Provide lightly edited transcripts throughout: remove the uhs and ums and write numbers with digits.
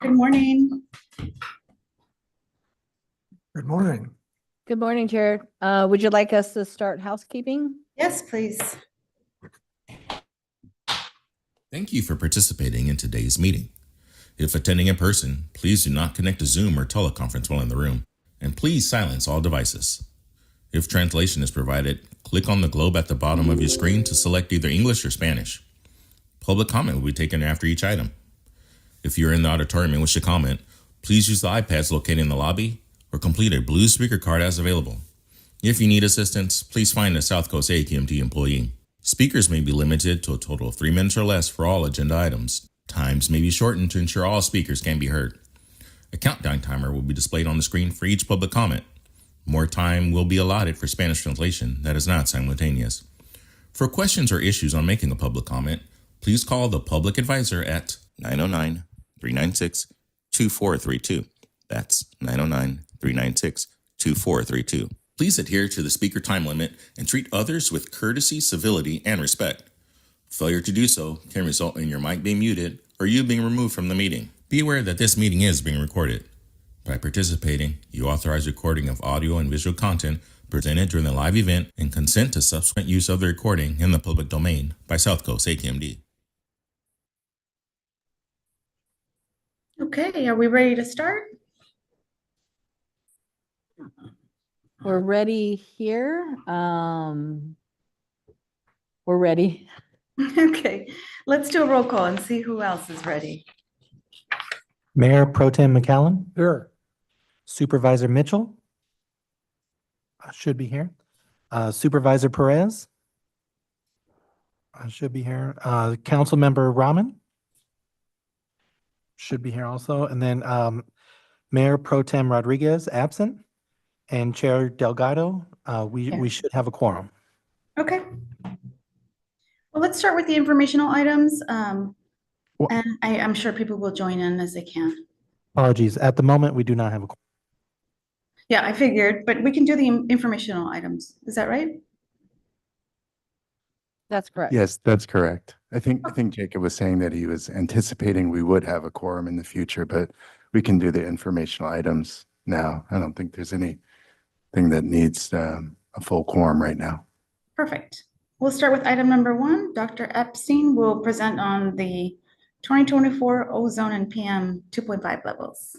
Good morning. Good morning. Good morning, Chair. Would you like us to start housekeeping? Yes, please. Thank you for participating in today's meeting. If attending in person, please do not connect to Zoom or teleconference while in the room, and please silence all devices. If translation is provided, click on the globe at the bottom of your screen to select either English or Spanish. Public comment will be taken after each item. If you're in the auditorium and wish to comment, please use the iPads located in the lobby or complete a blue speaker card as available. If you need assistance, please find a South Coast AQMD employee. Speakers may be limited to a total of 3 minutes or less for all agenda items. Times may be shortened to ensure all speakers can be heard. A countdown timer will be displayed on the screen for each public comment. More time will be allotted for Spanish translation that is not simultaneous. For questions or issues on making a public comment, please call the public advisor at 909-396-2432. That's 909-396-2432. Please adhere to the speaker time limit and treat others with courtesy, civility, and respect. Failure to do so can result in your mic being muted or you being removed from the meeting. Be aware that this meeting is being recorded. By participating, you authorize recording of audio and visual content presented during the live event and consent to subsequent use of the recording in the public domain by South Coast AQMD. Okay, are we ready to start? We're ready here. We're ready. Okay, let's do a roll call and see who else is ready. Mayor Pro Tem McCallum. Here. Supervisor Mitchell. Should be here. Supervisor Perez. Should be here. Council Member Rahman. Should be here also. And then Mayor Pro Tem Rodriguez absent. And Chair Delgado, we should have a quorum. Okay. Well, let's start with the informational items. And I'm sure people will join in as they can. Apologies. At the moment, we do not have a quorum. Yeah, I figured, but we can do the informational items. Is that right? That's correct. Yes, that's correct. I think Jacob was saying that he was anticipating we would have a quorum in the future, but we can do the informational items now. I don't think there's anything that needs a full quorum right now. Perfect. We'll start with item number 1. Dr. Epstein will present on the 2024 ozone and PM 2.5 levels.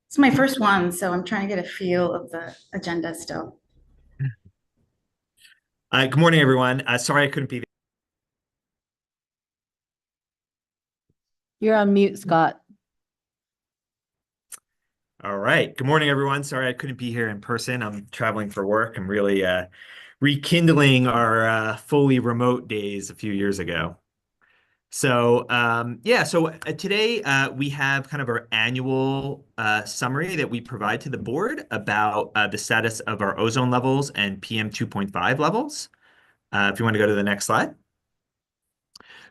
It's my first one, so I'm trying to get a feel of the agenda still. Good morning, everyone. Sorry I couldn't be there. You're on mute, Scott. All right. Good morning, everyone. Sorry I couldn't be here in person. I'm traveling for work. I'm really rekindling our fully remote days a few years ago. So today we have kind of our annual summary that we provide to the board about the status of our ozone levels and PM 2.5 levels. If you want to go to the next slide.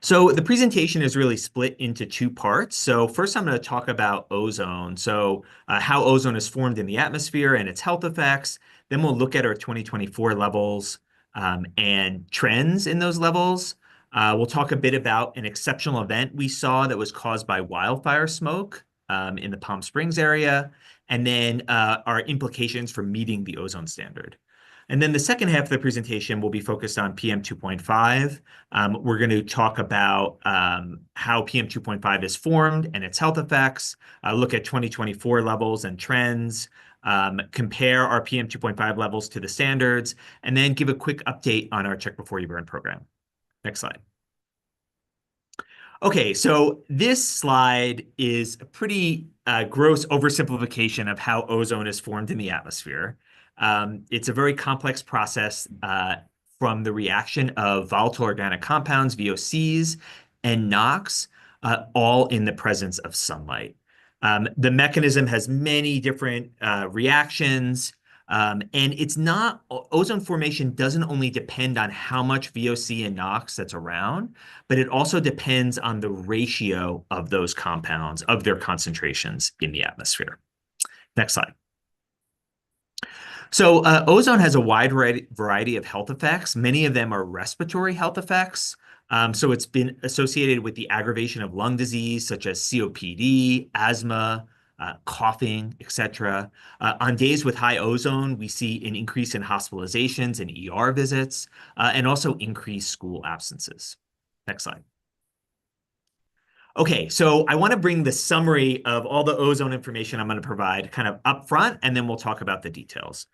So the presentation is really split into 2 parts. So first I'm going to talk about ozone. So how ozone is formed in the atmosphere and its health effects. Then we'll look at our 2024 levels and trends in those levels. We'll talk a bit about an exceptional event we saw that was caused by wildfire smoke in the Palm Springs area, and then our implications for meeting the ozone standard. And then the second half of the presentation will be focused on PM 2.5. We're going to talk about how PM 2.5 is formed and its health effects, look at 2024 levels and trends, compare our PM 2.5 levels to the standards, and then give a quick update on our Check Before You Burn program. Next slide. Okay, so this slide is a pretty gross oversimplification of how ozone is formed in the atmosphere. It's a very complex process from the reaction of volatile organic compounds, VOCs, and NOx, all in the presence of sunlight. The mechanism has many different reactions, and ozone formation doesn't only depend on how much VOC and NOx that's around, but it also depends on the ratio of those compounds, of their concentrations in the atmosphere. Next slide. So ozone has a wide variety of health effects. Many of them are respiratory health effects. So it's been associated with the aggravation of lung disease, such as COPD, asthma, coughing, etc. On days with high ozone, we see an increase in hospitalizations and ER visits, and also increased school absences. Next slide. Okay, so I want to bring the summary of all the ozone information I'm going to provide kind of up front, and then we'll talk about the details.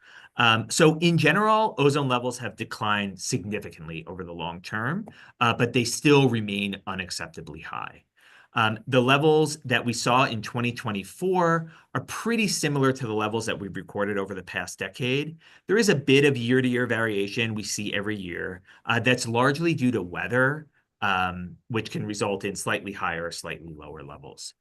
So in general, ozone levels have declined significantly over the long term, but they still remain unacceptably high. The levels that we saw in 2024 are pretty similar to the levels that we've recorded over the past decade. There is a bit of year-to-year variation we see every year that's largely due to weather, which can result in slightly higher or slightly lower levels.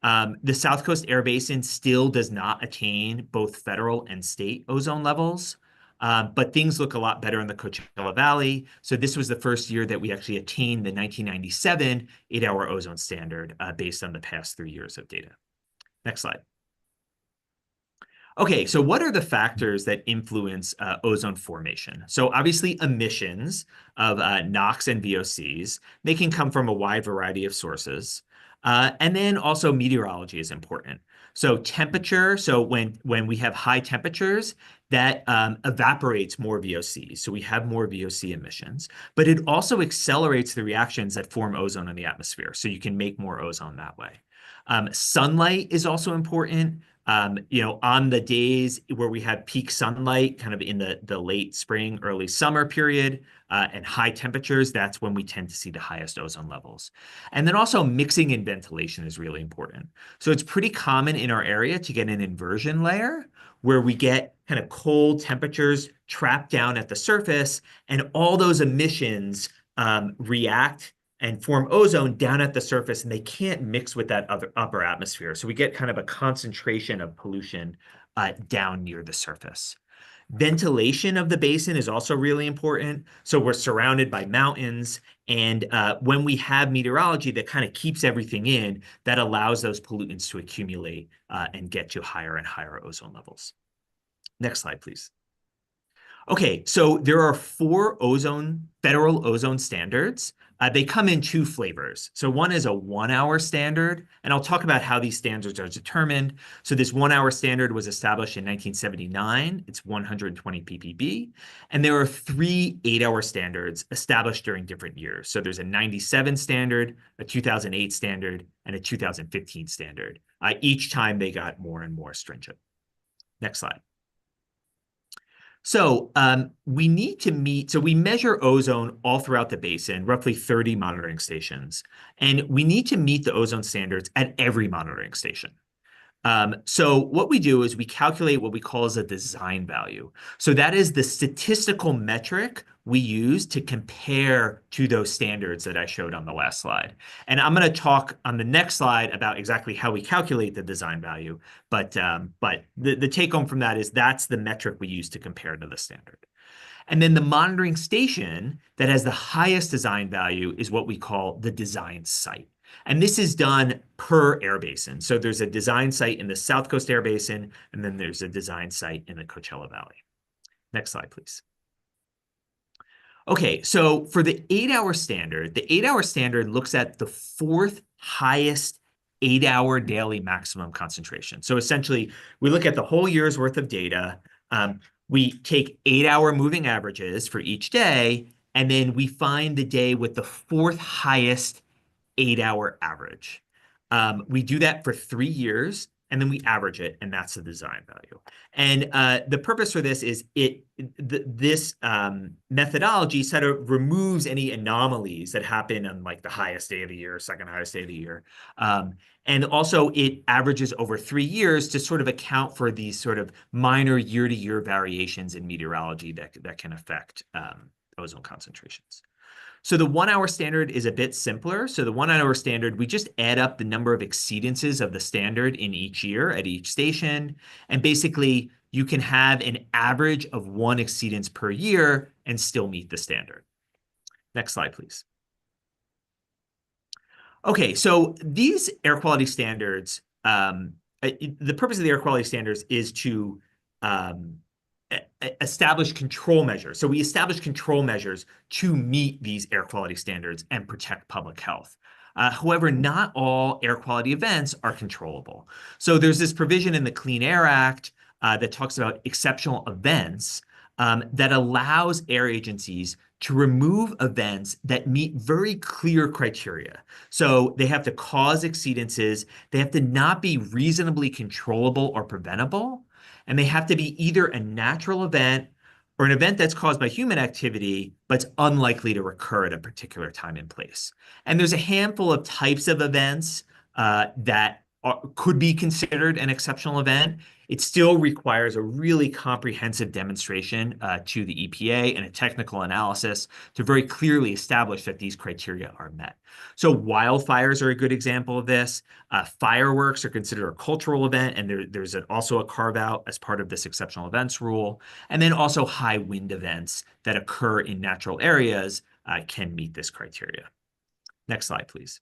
The South Coast Air Basin still does not attain both federal and state ozone levels, but things look a lot better in the Coachella Valley. So this was the first year that we actually attained the 1997 8-hour ozone standard based on the past 3 years of data. Next slide. Okay, so what are the factors that influence ozone formation? So obviously emissions of NOx and VOCs, they can come from a wide variety of sources. And then also meteorology is important. So temperature, so when we have high temperatures, that evaporates more VOCs. So we have more VOC emissions, but it also accelerates the reactions that form ozone in the atmosphere. So you can make more ozone that way. Sunlight is also important. On the days where we have peak sunlight, kind of in the late spring, early summer period, and high temperatures, that's when we tend to see the highest ozone levels. And then also mixing and ventilation is really important. So it's pretty common in our area to get an inversion layer where we get kind of cold temperatures trapped down at the surface, and all those emissions react and form ozone down at the surface, and they can't mix with that other upper atmosphere. So we get kind of a concentration of pollution down near the surface. Ventilation of the basin is also really important. So we're surrounded by mountains, and when we have meteorology that kind of keeps everything in, that allows those pollutants to accumulate and get to higher and higher ozone levels. Next slide, please. Okay, so there are 4 federal ozone standards. They come in 2 flavors. So one is a 1-hour standard, and I'll talk about how these standards are determined. So this 1-hour standard was established in 1979. It's 120 ppb. And there are 3 8-hour standards established during different years. So there's a 97 standard, a 2008 standard, and a 2015 standard. Each time they got more and more stringent. Next slide. So we measure ozone all throughout the basin, roughly 30 monitoring stations, and we need to meet the ozone standards at every monitoring station. So what we do is we calculate what we call as a design value. So that is the statistical metric we use to compare to those standards that I showed on the last slide. And I'm going to talk on the next slide about exactly how we calculate the design value. But the take home from that is that's the metric we use to compare to the standard. And then the monitoring station that has the highest design value is what we call the design site. And this is done per air basin. So there's a design site in the South Coast Air Basin, and then there's a design site in the Coachella Valley. Next slide, please. Okay, so for the 8-hour standard, the 8-hour standard looks at the 4th highest 8-hour daily maximum concentration. So essentially, we look at the whole year's worth of data. We take 8-hour moving averages for each day, and then we find the day with the 4th highest 8-hour average. We do that for 3 years, and then we average it, and that's the design value. And the purpose for this is this methodology sort of removes any anomalies that happen on like the highest day of the year, second highest day of the year. And also it averages over 3 years to sort of account for these sort of minor year-to-year variations in meteorology that can affect ozone concentrations. So the 1-hour standard is a bit simpler. So the 1-hour standard, we just add up the number of exceedances of the standard in each year at each station. And basically, you can have an average of 1 exceedance per year and still meet the standard. Next slide, please. Okay, so these air quality standards, the purpose of the air quality standards is to establish control measures. So we established control measures to meet these air quality standards and protect public health. However, not all air quality events are controllable. So there's this provision in the Clean Air Act that talks about exceptional events that allows air agencies to remove events that meet very clear criteria. So they have to cause exceedances, they have to not be reasonably controllable or preventable, and they have to be either a natural event or an event that's caused by human activity, but it's unlikely to recur at a particular time and place. And there's a handful of types of events that could be considered an exceptional event. It still requires a really comprehensive demonstration to the EPA and a technical analysis to very clearly establish that these criteria are met. So wildfires are a good example of this. Fireworks are considered a cultural event, and there's also a carve out as part of this exceptional events rule. And then also high wind events that occur in natural areas can meet this criteria. Next slide, please.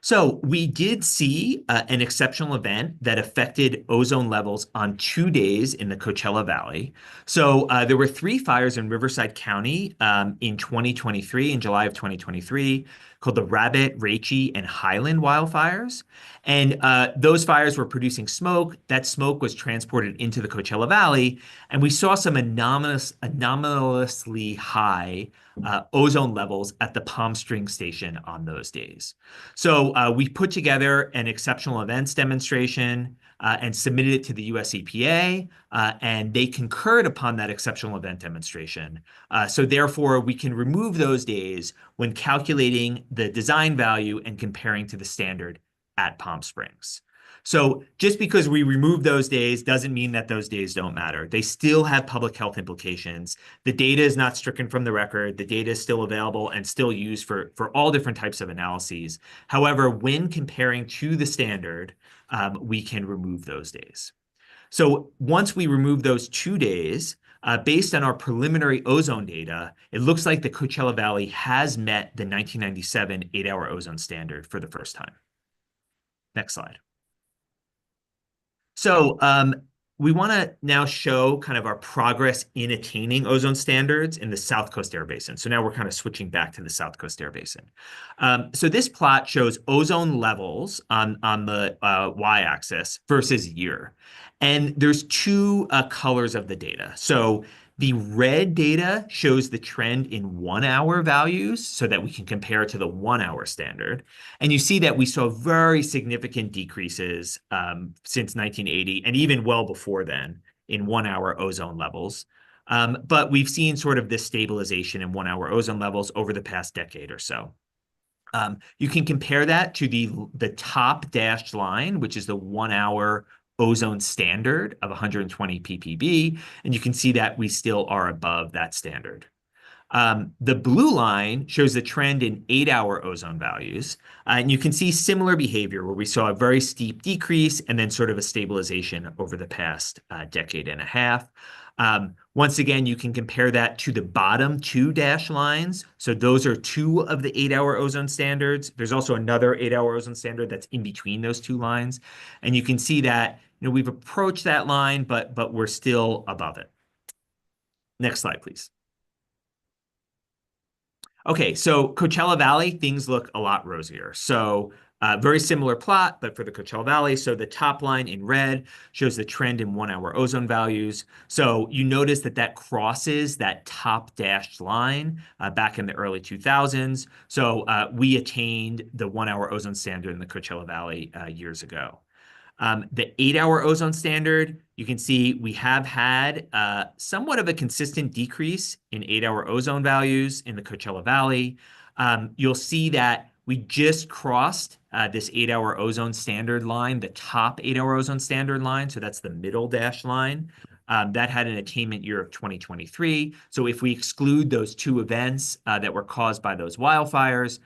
So we did see an exceptional event that affected ozone levels on 2 days in the Coachella Valley. So there were 3 fires in Riverside County in 2023, in July of 2023, called the Rabbit, Raichi, and Highland wildfires. And those fires were producing smoke. That smoke was transported into the Coachella Valley, and we saw some anomalously high ozone levels at the Palm Springs station on those days. So we put together an exceptional events demonstration and submitted it to the US EPA, and they concurred upon that exceptional event demonstration. So therefore, we can remove those days when calculating the design value and comparing to the standard at Palm Springs. So just because we remove those days doesn't mean that those days don't matter. They still have public health implications. The data is not stricken from the record. The data is still available and still used for all different types of analyses. However, when comparing to the standard, we can remove those days. So once we remove those 2 days, based on our preliminary ozone data, it looks like the Coachella Valley has met the 1997 8-hour ozone standard for the first time. Next slide. So we want to now show kind of our progress in attaining ozone standards in the South Coast Air Basin. So now we're kind of switching back to the South Coast Air Basin. So this plot shows ozone levels on the y-axis versus year. And there's 2 colors of the data. So the red data shows the trend in 1-hour values so that we can compare to the 1-hour standard. And you see that we saw very significant decreases since 1980 and even well before then in 1-hour ozone levels. But we've seen sort of this stabilization in 1-hour ozone levels over the past decade or so. You can compare that to the top dashed line, which is the 1-hour ozone standard of 120 ppb, and you can see that we still are above that standard. The blue line shows the trend in 8-hour ozone values, and you can see similar behavior where we saw a very steep decrease and then sort of a stabilization over the past decade and a half. Once again, you can compare that to the bottom 2 dashed lines. So those are 2 of the 8-hour ozone standards. There's also another 8-hour ozone standard that's in between those 2 lines. And you can see that, you know, we've approached that line, but we're still above it. Next slide, please. Okay, so Coachella Valley, things look a lot rosier. So very similar plot, but for the Coachella Valley. So the top line in red shows the trend in 1-hour ozone values. So you notice that that crosses that top dashed line back in the early 2000s. So we attained the 1-hour ozone standard in the Coachella Valley years ago. The 8-hour ozone standard, you can see we have had somewhat of a consistent decrease in 8-hour ozone values in the Coachella Valley. You'll see that we just crossed this 8-hour ozone standard line, the top 8-hour ozone standard line. So that's the middle dashed line. That had an attainment year of 2023. So if we exclude those 2 events that were caused by those wildfires,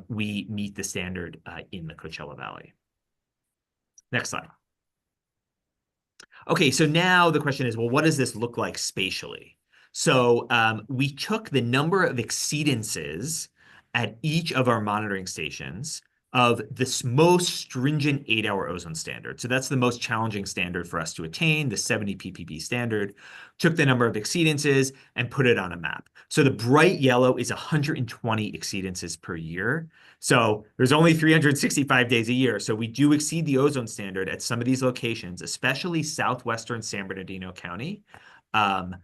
we meet the standard in the Coachella Valley. Next slide. Okay, so now the question is, well, what does this look like spatially? So we took the number of exceedances at each of our monitoring stations of this most stringent 8-hour ozone standard. So that's the most challenging standard for us to attain, the 70 ppb standard, took the number of exceedances and put it on a map. So the bright yellow is 120 exceedances per year. So there's only 365 days a year. So we do exceed the ozone standard at some of these locations, especially southwestern San Bernardino County, on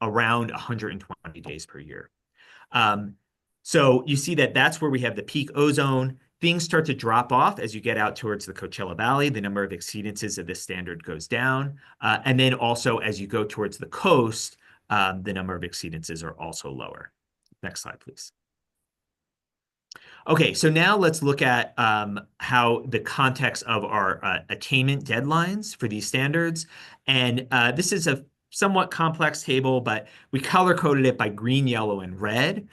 around 120 days per year. So you see that that's where we have the peak ozone. Things start to drop off as you get out towards the Coachella Valley. The number of exceedances of this standard goes down. And then also as you go towards the coast, the number of exceedances are also lower. Next slide, please. Okay, so now let's look at how the context of our attainment deadlines for these standards. And this is a somewhat complex table, but we color-coded it by green, yellow, and red.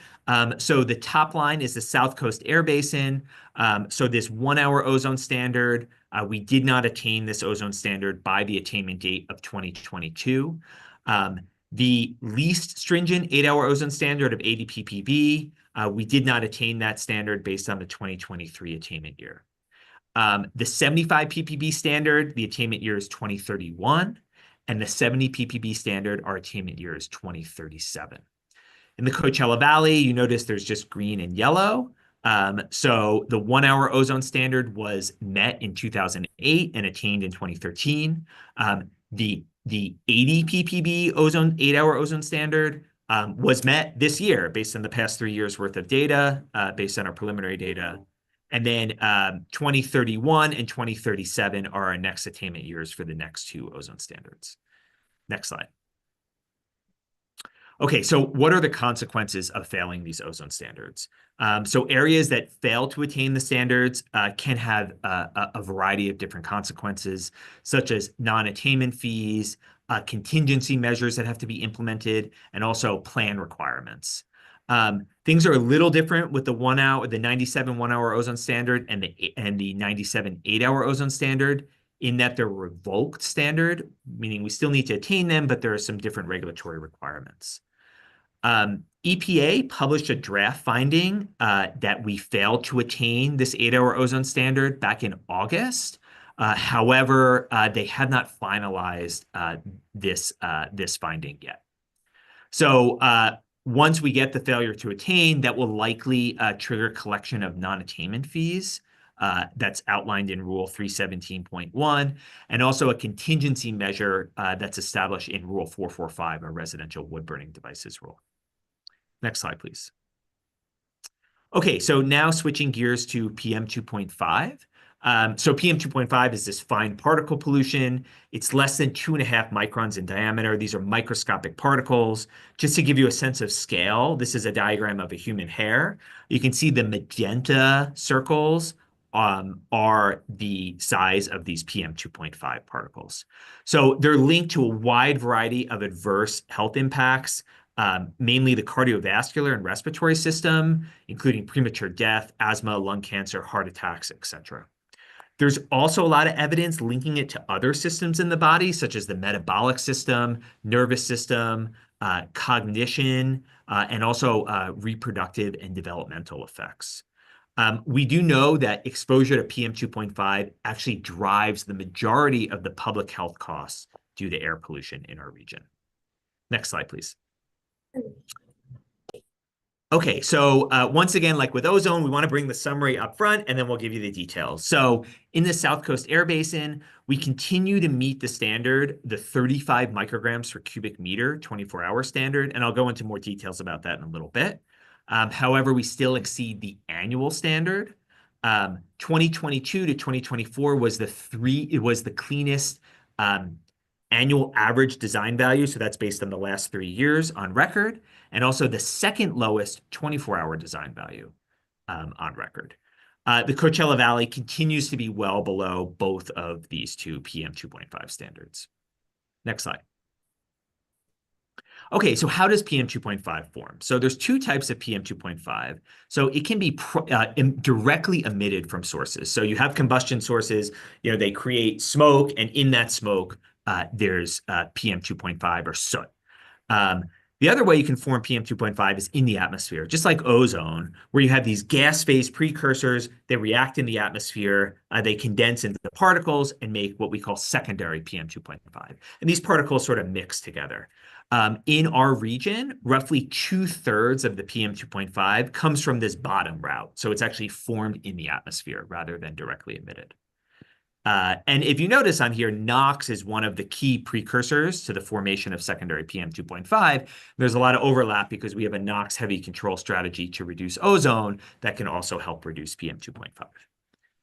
So the top line is the South Coast Air Basin. So this 1-hour ozone standard, we did not attain this ozone standard by the attainment date of 2022. The least stringent 8-hour ozone standard of 80 ppb, we did not attain that standard based on the 2023 attainment year. The 75 ppb standard, the attainment year is 2031, and the 70 ppb standard, our attainment year is 2037. In the Coachella Valley, you notice there's just green and yellow. So the 1-hour ozone standard was met in 2008 and attained in 2013. The 80 ppb ozone 8-hour ozone standard was met this year based on the past 3 years worth of data, based on our preliminary data. And then 2031 and 2037 are our next attainment years for the next 2 ozone standards. Next slide. Okay, so what are the consequences of failing these ozone standards? So areas that fail to attain the standards can have a variety of different consequences, such as non-attainment fees, contingency measures that have to be implemented, and also plan requirements. Things are a little different with the 97 1-hour ozone standard and the 97 8-hour ozone standard, in that they're revoked standard, meaning we still need to attain them, but there are some different regulatory requirements. EPA published a draft finding that we failed to attain this 8-hour ozone standard back in August. However, they have not finalized this finding yet. So once we get the failure to attain, that will likely trigger collection of non-attainment fees. That's outlined in Rule 317.1, and also a contingency measure that's established in Rule 445, a residential wood-burning devices rule. Next slide, please. Okay, so now switching gears to PM 2.5. So PM 2.5 is this fine particle pollution. It's less than 2.5 microns in diameter. These are microscopic particles. Just to give you a sense of scale, this is a diagram of a human hair. You can see the magenta circles are the size of these PM 2.5 particles. So they're linked to a wide variety of adverse health impacts, mainly the cardiovascular and respiratory system, including premature death, asthma, lung cancer, heart attacks, etc. There's also a lot of evidence linking it to other systems in the body, such as the metabolic system, nervous system, cognition, and also reproductive and developmental effects. We do know that exposure to PM 2.5 actually drives the majority of the public health costs due to air pollution in our region. Next slide, please. Okay, so once again, like with ozone, we want to bring the summary up front, and then we'll give you the details. So in the South Coast Air Basin, we continue to meet the standard, the 35 micrograms per cubic meter 24-hour standard, and I'll go into more details about that in a little bit. However, we still exceed the annual standard. 2022 to 2024 was the cleanest annual average design value. So that's based on the last 3 years on record, and also the second lowest 24-hour design value on record. The Coachella Valley continues to be well below both of these two PM 2.5 standards. Next slide. Okay, so how does PM 2.5 form? So there's 2 types of PM 2.5. So it can be directly emitted from sources. So you have combustion sources, they create smoke, and in that smoke, there's PM 2.5 or soot. The other way you can form PM 2.5 is in the atmosphere, just like ozone, where you have these gas phase precursors that react in the atmosphere. They condense into the particles and make what we call secondary PM 2.5. And these particles sort of mix together. In our region, roughly 2/3 of the PM 2.5 comes from this bottom route. So it's actually formed in the atmosphere rather than directly emitted. And if you notice on here, NOx is one of the key precursors to the formation of secondary PM 2.5. There's a lot of overlap because we have a NOx heavy control strategy to reduce ozone that can also help reduce PM 2.5.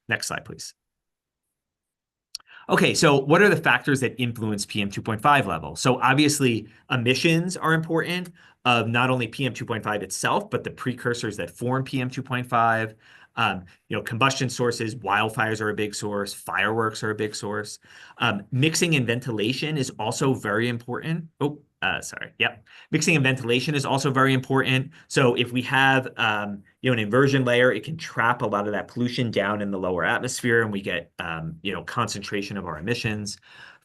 Next slide, please. Okay, so what are the factors that influence PM 2.5 level? So obviously emissions are important of not only PM 2.5 itself, but the precursors that form PM 2.5. Combustion sources, wildfires are a big source, fireworks are a big source. Mixing and ventilation is also very important. Mixing and ventilation is also very important. So if we have an inversion layer, it can trap a lot of that pollution down in the lower atmosphere, and we get concentration of our emissions.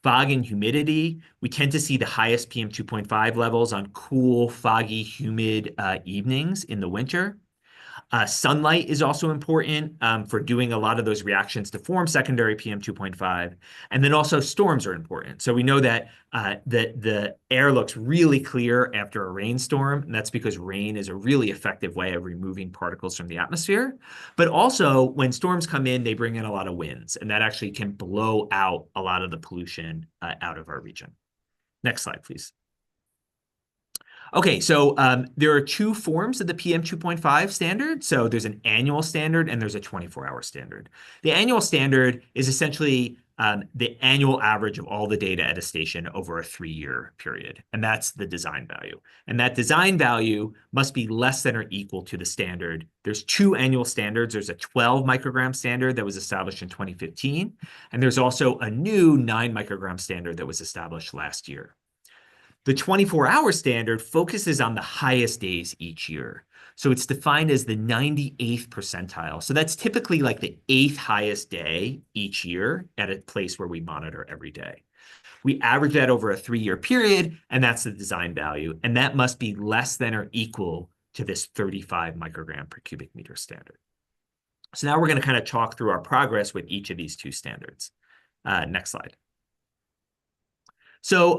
Fog and humidity, we tend to see the highest PM 2.5 levels on cool, foggy, humid evenings in the winter. Sunlight is also important for doing a lot of those reactions to form secondary PM 2.5. And then also storms are important. So we know that the air looks really clear after a rainstorm, and that's because rain is a really effective way of removing particles from the atmosphere. But also, when storms come in, they bring in a lot of winds, and that actually can blow out a lot of the pollution out of our region. Next slide, please. Okay, so there are two forms of the PM 2.5 standard. So there's an annual standard and there's a 24-hour standard. The annual standard is essentially the annual average of all the data at a station over a 3-year period. And that's the design value. And that design value must be less than or equal to the standard. There's two annual standards. There's a 12 microgram standard that was established in 2015. And there's also a new 9 microgram standard that was established last year. The 24-hour standard focuses on the highest days each year. So it's defined as the 98th percentile. So that's typically like the 8th highest day each year at a place where we monitor every day. We average that over a 3-year period, and that's the design value. And that must be less than or equal to this 35 microgram per cubic meter standard. So now we're going to kind of talk through our progress with each of these two standards. Next slide. So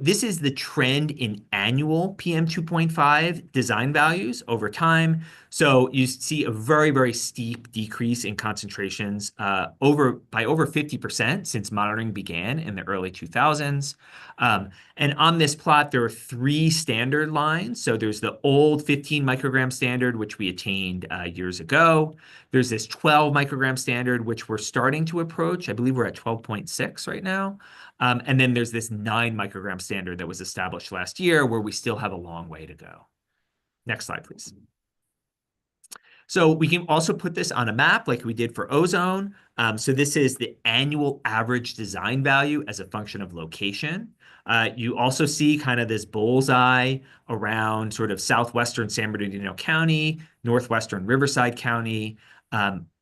this is the trend in annual PM 2.5 design values over time. So you see a very, very steep decrease in concentrations by over 50% since monitoring began in the early 2000s. And on this plot, there are 3 standard lines. So there's the old 15 microgram standard, which we attained years ago. There's this 12 microgram standard, which we're starting to approach. I believe we're at 12.6 right now. And then there's this 9 microgram standard that was established last year where we still have a long way to go. Next slide, please. So we can also put this on a map like we did for ozone. So this is the annual average design value as a function of location. You also see kind of this bullseye around sort of southwestern San Bernardino County, northwestern Riverside County.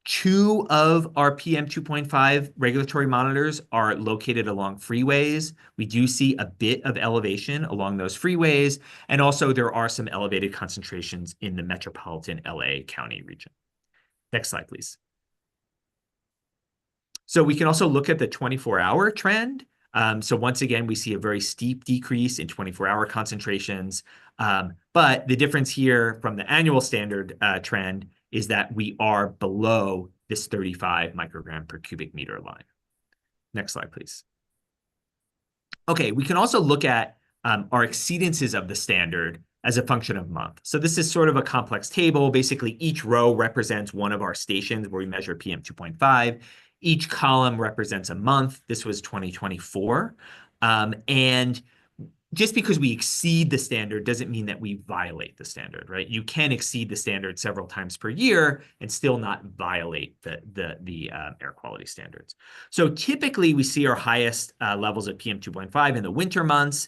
2 of our PM 2.5 regulatory monitors are located along freeways. We do see a bit of elevation along those freeways. And also there are some elevated concentrations in the metropolitan LA County region. Next slide, please. So we can also look at the 24-hour trend. So once again, we see a very steep decrease in 24-hour concentrations. But the difference here from the annual standard trend is that we are below this 35 microgram per cubic meter line. Next slide, please. Okay, we can also look at our exceedances of the standard as a function of month. So this is sort of a complex table. Basically, each row represents one of our stations where we measure PM 2.5. Each column represents a month. This was 2024. And just because we exceed the standard doesn't mean that we violate the standard, right? You can exceed the standard several times per year and still not violate the air quality standards. So typically we see our highest levels of PM 2.5 in the winter months.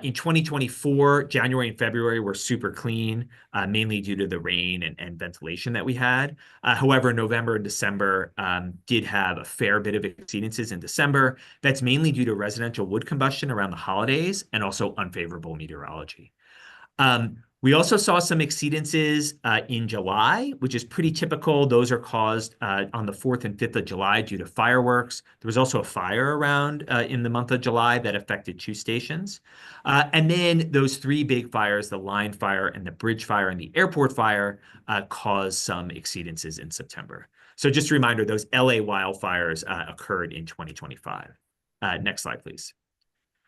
In 2024, January and February were super clean, mainly due to the rain and ventilation that we had. However, November and December did have a fair bit of exceedances in December. That's mainly due to residential wood combustion around the holidays and also unfavorable meteorology. We also saw some exceedances in July, which is pretty typical. Those are caused on the 4th and 5th of July due to fireworks. There was also a fire around in the month of July that affected 2 stations. And then those 3 big fires, the line fire and the bridge fire and the airport fire, caused some exceedances in September. So just a reminder, those LA wildfires occurred in 2025. Next slide, please.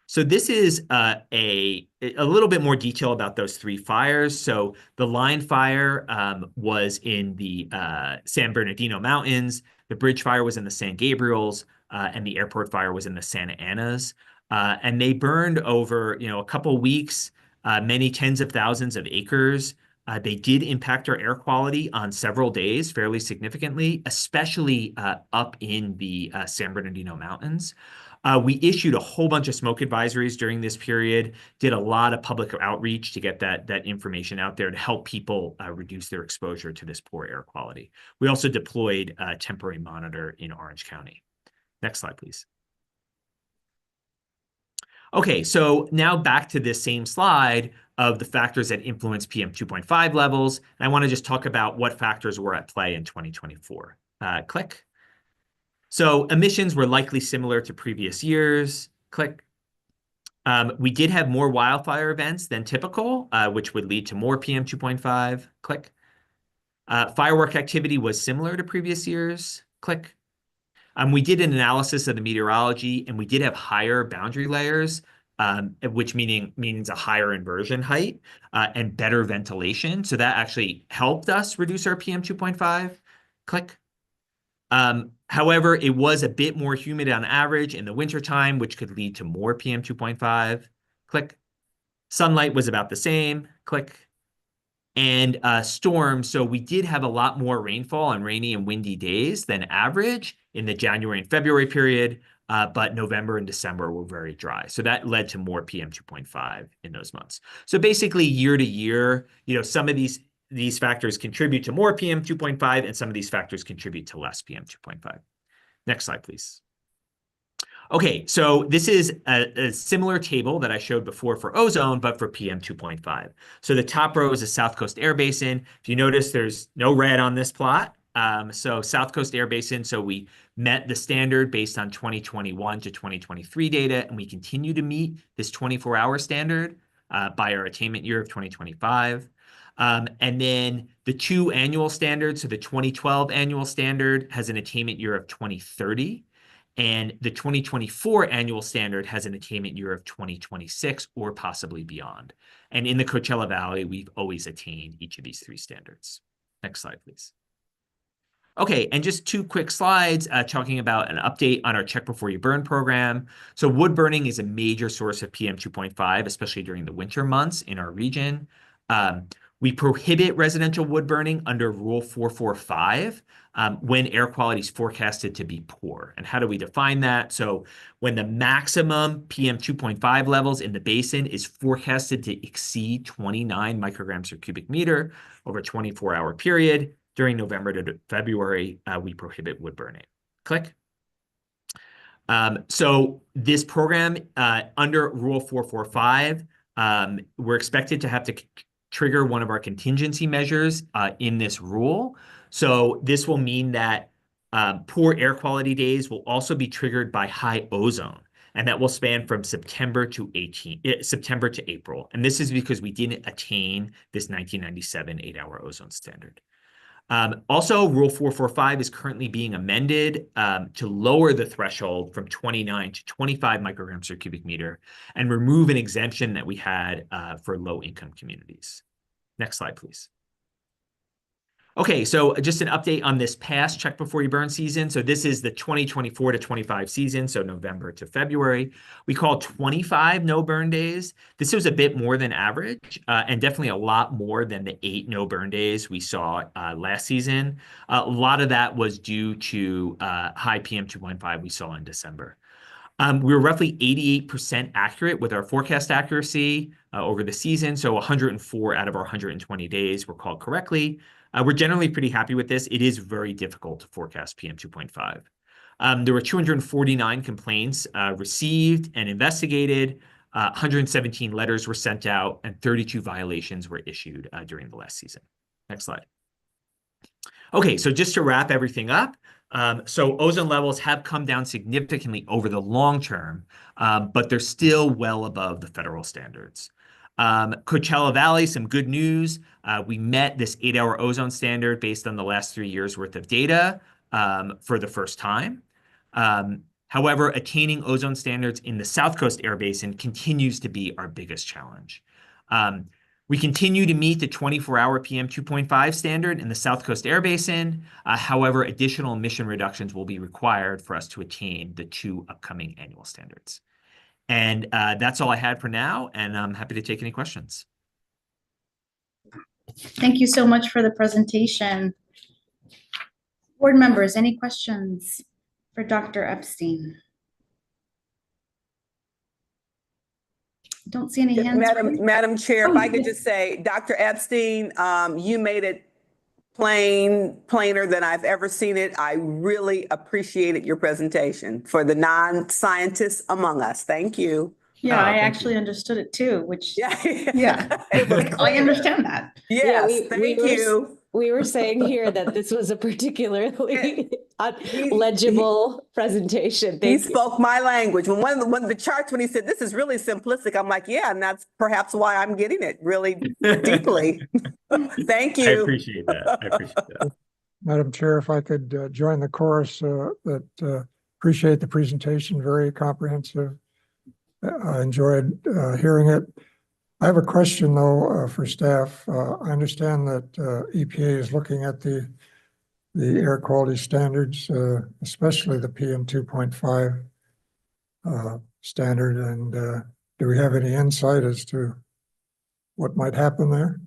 So this is a little bit more detail about those 3 fires. So the line fire was in the San Bernardino Mountains. The bridge fire was in the San Gabriels, and the airport fire was in the Santa Anas. And they burned over, a couple weeks, many tens of thousands of acres. They did impact our air quality on several days fairly significantly, especially up in the San Bernardino Mountains. We issued a whole bunch of smoke advisories during this period, did a lot of public outreach to get that information out there to help people reduce their exposure to this poor air quality. We also deployed a temporary monitor in Orange County. Next slide, please. Okay, so now back to this same slide of the factors that influence PM 2.5 levels. And I want to just talk about what factors were at play in 2024. Click. So emissions were likely similar to previous years. Click. We did have more wildfire events than typical, which would lead to more PM 2.5. Click. Firework activity was similar to previous years. Click. We did an analysis of the meteorology, and we did have higher boundary layers, which means a higher inversion height and better ventilation. So that actually helped us reduce our PM 2.5. Click. However, it was a bit more humid on average in the wintertime, which could lead to more PM 2.5. Click. Sunlight was about the same. Click. And storms, so we did have a lot more rainfall on rainy and windy days than average in the January and February period, but November and December were very dry. So that led to more PM 2.5 in those months. So basically year to year, some of these factors contribute to more PM 2.5, and some of these factors contribute to less PM 2.5. Next slide, please. Okay, so this is a similar table that I showed before for ozone, but for PM 2.5. So the top row is a South Coast Air Basin. If you notice, there's no red on this plot. So South Coast Air Basin, so we met the standard based on 2021 to 2023 data, and we continue to meet this 24-hour standard by our attainment year of 2025. And then the 2 annual standards, so the 2012 annual standard has an attainment year of 2030, and the 2024 annual standard has an attainment year of 2026 or possibly beyond. And in the Coachella Valley, we've always attained each of these 3 standards. Next slide, please. Okay, and just 2 quick slides talking about an update on our Check Before You Burn program. So wood burning is a major source of PM 2.5, especially during the winter months in our region. We prohibit residential wood burning under Rule 445 when air quality is forecasted to be poor. And how do we define that? So when the maximum PM 2.5 levels in the basin is forecasted to exceed 29 micrograms per cubic meter over a 24-hour period during November to February, we prohibit wood burning. Click. So this program under Rule 445, we're expected to have to trigger one of our contingency measures in this rule. So this will mean that poor air quality days will also be triggered by high ozone, and that will span from September to April. And this is because we didn't attain this 1997 8-hour ozone standard. Also, Rule 445 is currently being amended to lower the threshold from 29 to 25 micrograms per cubic meter and remove an exemption that we had for low-income communities. Next slide, please. Okay, so just an update on this past Check Before You Burn season. So this is the 2024 to 25 season, so November to February. We called 25 no burn days. This was a bit more than average and definitely a lot more than the 8 no burn days we saw last season. A lot of that was due to high PM 2.5 we saw in December. We were roughly 88% accurate with our forecast accuracy over the season. So 104 out of our 120 days were called correctly. We're generally pretty happy with this. It is very difficult to forecast PM 2.5. There were 249 complaints received and investigated. 117 letters were sent out, and 32 violations were issued during the last season. Next slide. Okay, so just to wrap everything up, so ozone levels have come down significantly over the long term, but they're still well above the federal standards. Coachella Valley, some good news. We met this 8-hour ozone standard based on the last 3 years worth of data for the first time. However, attaining ozone standards in the South Coast Air Basin continues to be our biggest challenge. We continue to meet the 24-hour PM 2.5 standard in the South Coast Air Basin. However, additional emission reductions will be required for us to attain the 2 upcoming annual standards. And that's all I had for now, and I'm happy to take any questions. Thank you so much for the presentation. Board members, any questions for Dr. Epstein? Don't see any hands. Madam Chair, if Oh, I could yes. just say, Dr. Epstein, you made it plainer than I've ever seen it. I really appreciated your presentation for the non-scientists among us. Thank you. Yeah, I thank actually understood it too, which, Yeah. yeah, It was I clear. understand that. Yes, we thank were you. We were saying here that this was a particularly He- legible presentation. He Thank you. spoke my language. When one of the charts, when he said, this is really simplistic, I'm like, yeah, and that's perhaps why I'm getting it really deeply. Thank I you. appreciate that. I appreciate that. Madam Chair, if I could join the chorus that appreciate the presentation, very comprehensive. I enjoyed hearing it. I have a question though for staff. I understand that EPA is looking at the air quality standards, especially the PM 2.5 standard. And do we have any insight as to what might happen there?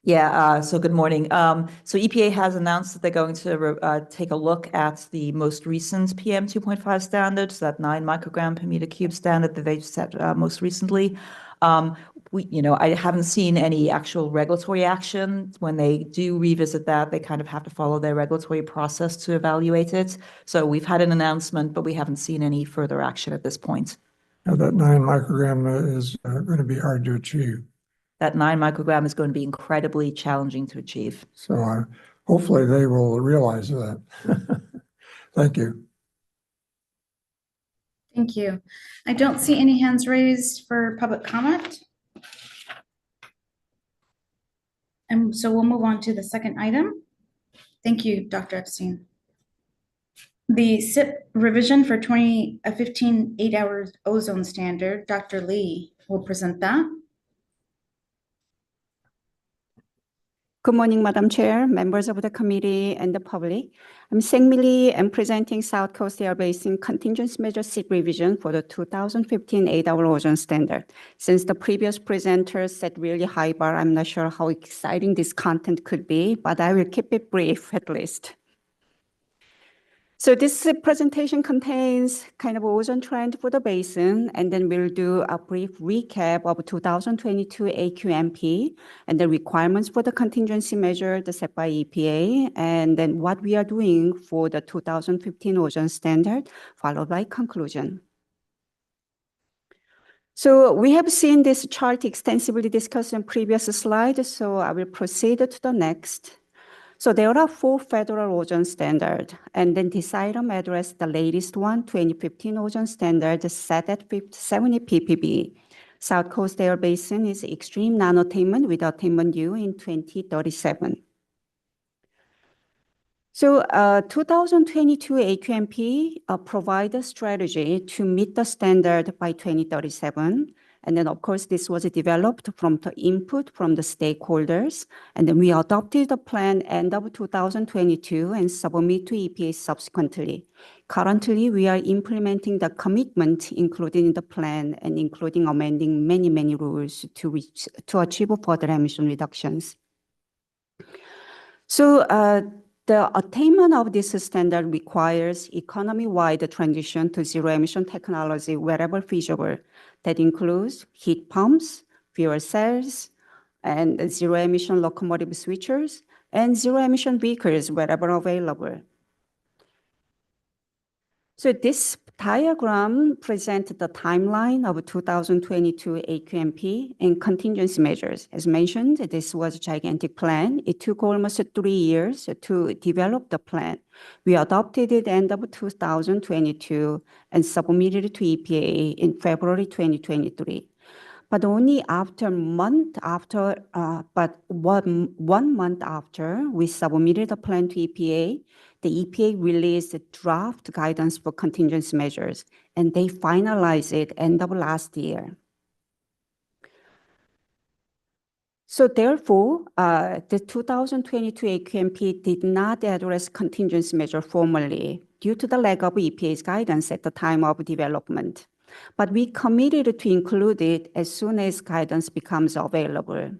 Yeah, so good morning. So EPA has announced that they're going to take a look at the most recent PM 2.5 standards, that 9 microgram per meter cube standard that they've set most recently. I haven't seen any actual regulatory action. When they do revisit that, they kind of have to follow their regulatory process to evaluate it. So we've had an announcement, but we haven't seen any further action at this point. Now that 9 microgram is going to be hard to achieve. That 9 microgram is going to be incredibly challenging to achieve. So hopefully they will realize that. Thank you. Thank you. I don't see any hands raised for public comment. And so we'll move on to the second item. Thank you, Dr. Epstein. The SIP revision for 2015 8-hour ozone standard, Dr. Lee will present that. Good morning, Madam Chair, members of the committee, and the public. I'm Sang-Mi Lee. I'm presenting South Coast Air Basin Contingency Measure SIP revision for the 2015 8-hour ozone standard. Since the previous presenters set really high bar, I'm not sure how exciting this content could be, but I will keep it brief at least. So this presentation contains kind of ozone trend for the basin, and then we'll do a brief recap of 2022 AQMD and the requirements for the contingency measure set by EPA, and then what we are doing for the 2015 ozone standard, followed by conclusion. So we have seen this chart extensively discussed in previous slides, so I will proceed to the next. So there are 4 federal ozone standards, and then this item addresses the latest one, 2015 ozone standard set at 70 ppb. South Coast Air Basin is extreme non-attainment with attainment due in 2037. So 2022 AQMD provides a strategy to meet the standard by 2037. And then, of course, this was developed from the input from the stakeholders. And then we adopted the plan end of 2022 and submit to EPA subsequently. Currently, we are implementing the commitment included in the plan and including amending many rules to achieve further emission reductions. So the attainment of this standard requires economy-wide transition to zero-emission technology wherever feasible. That includes heat pumps, fuel cells, and zero-emission locomotive switchers, and zero-emission vehicles wherever available. So this diagram presents the timeline of 2022 AQMP and contingency measures. As mentioned, this was a gigantic plan. It took almost 3 years to develop the plan. We adopted it end of 2022 and submitted to EPA in February 2023. But only one month after we submitted the plan to EPA, the EPA released a draft guidance for contingency measures, and they finalized it end of last year. So therefore, the 2022 AQMP did not address contingency measure formally due to the lack of EPA's guidance at the time of development. But we committed to include it as soon as guidance becomes available.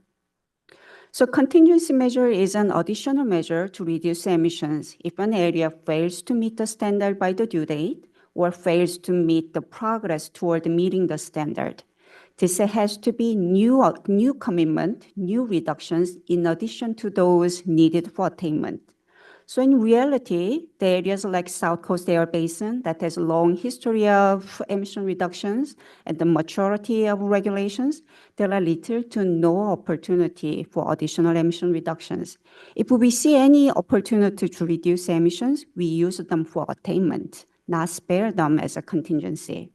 So contingency measure is an additional measure to reduce emissions if an area fails to meet the standard by the due date or fails to meet the progress toward meeting the standard. This has to be new commitment, new reductions in addition to those needed for attainment. So in reality, the areas like South Coast Air Basin that has a long history of emission reductions and the maturity of regulations, there are little to no opportunity for additional emission reductions. If we see any opportunity to reduce emissions, we use them for attainment, not spare them as a contingency.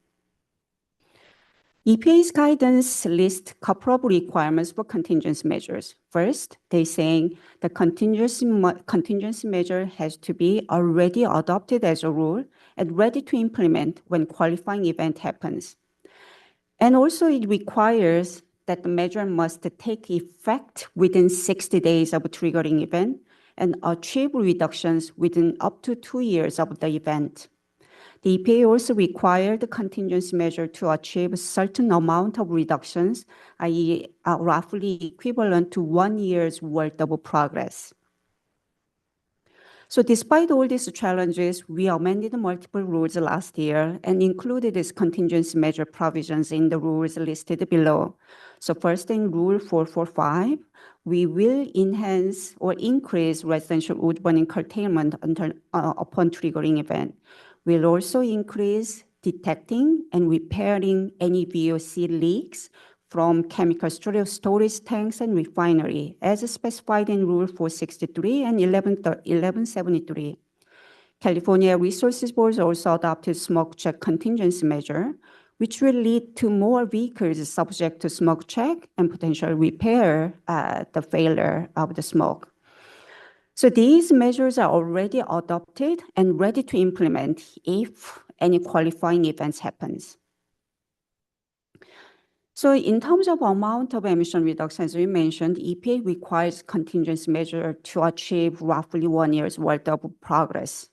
EPA's guidance lists a couple of requirements for contingency measures. First, they're saying the contingency measure has to be already adopted as a rule and ready to implement when qualifying event happens. And also it requires that the measure must take effect within 60 days of a triggering event and achieve reductions within up to 2 years of the event. The EPA also required the contingency measure to achieve a certain amount of reductions, i.e. roughly equivalent to 1 year's worth of progress. So despite all these challenges, we amended multiple rules last year and included these contingency measure provisions in the rules listed below. So first in Rule 445, we will enhance or increase residential wood burning curtailment upon triggering event. We'll also increase detecting and repairing any VOC leaks from chemical storage tanks and refinery, as specified in Rule 463 and 1173. California Resources Board also adopted smoke check contingency measure, which will lead to more vehicles subject to smoke check and potential repair the failure of the smoke. So these measures are already adopted and ready to implement if any qualifying events happens. So in terms of amount of emission reduction, as we mentioned, EPA requires contingency measure to achieve roughly 1 year's worth of progress.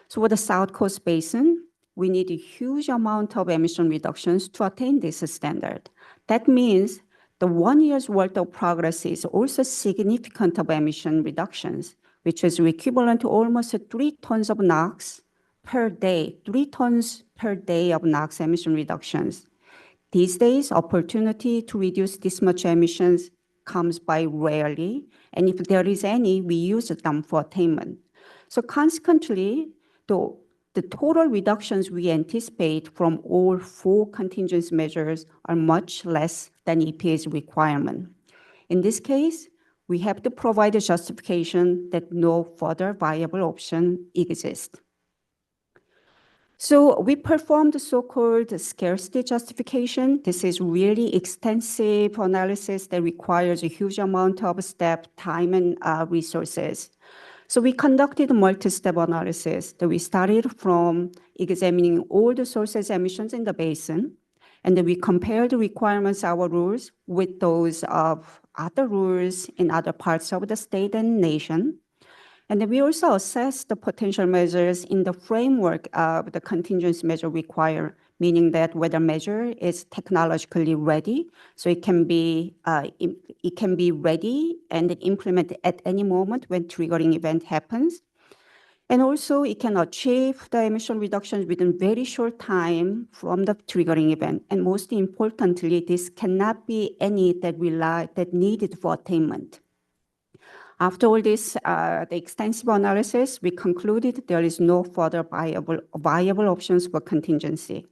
So with the South Coast Basin, we need a huge amount of emission reductions to attain this standard. That means the 1 year's worth of progress is also significant of emission reductions, which is equivalent to almost 3 tons of NOx per day, 3 tons per day of NOx emission reductions. These days, opportunity to reduce this much emissions comes by rarely, and if there is any, we use them for attainment. So consequently, the total reductions we anticipate from all 4 contingency measures are much less than EPA's requirement. In this case, we have to provide a justification that no further viable option exists. So we performed the so-called scarcity justification. This is really extensive analysis that requires a huge amount of step, time, and resources. So we conducted a multi-step analysis that we started from examining all the sources emissions in the basin, and then we compared the requirements of our rules with those of other rules in other parts of the state and nation. And then we also assessed the potential measures in the framework of the contingency measure required, meaning that whether measure is technologically ready, so it can be ready and implemented at any moment when triggering event happens. And also it can achieve the emission reductions within very short time from the triggering event. And most importantly, this cannot be any that needed for attainment. After all this, the extensive analysis, we concluded there is no further viable options for contingency.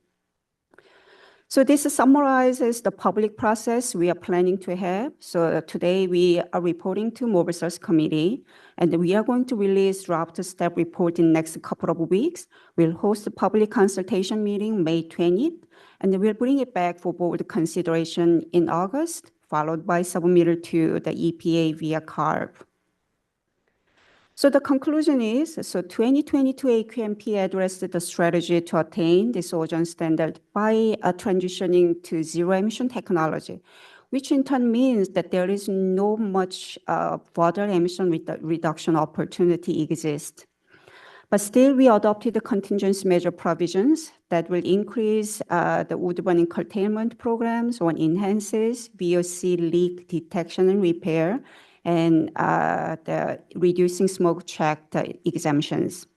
So this summarizes the public process we are planning to have. So today we are reporting to Mobile Source Committee, and we are going to release draft step report in next couple of weeks. We'll host a public consultation meeting May 20th, and we'll bring it back for board consideration in August, followed by submittal to the EPA via CARB. So the conclusion is, 2022 AQMD addressed the strategy to attain this ozone standard by transitioning to zero emission technology, which in turn means that there is no much further emission reduction opportunity exists. But still, we adopted the contingency measure provisions that will increase the wood burning curtailment programs or enhances VOC leak detection and repair, and the reducing smoke check exemptions.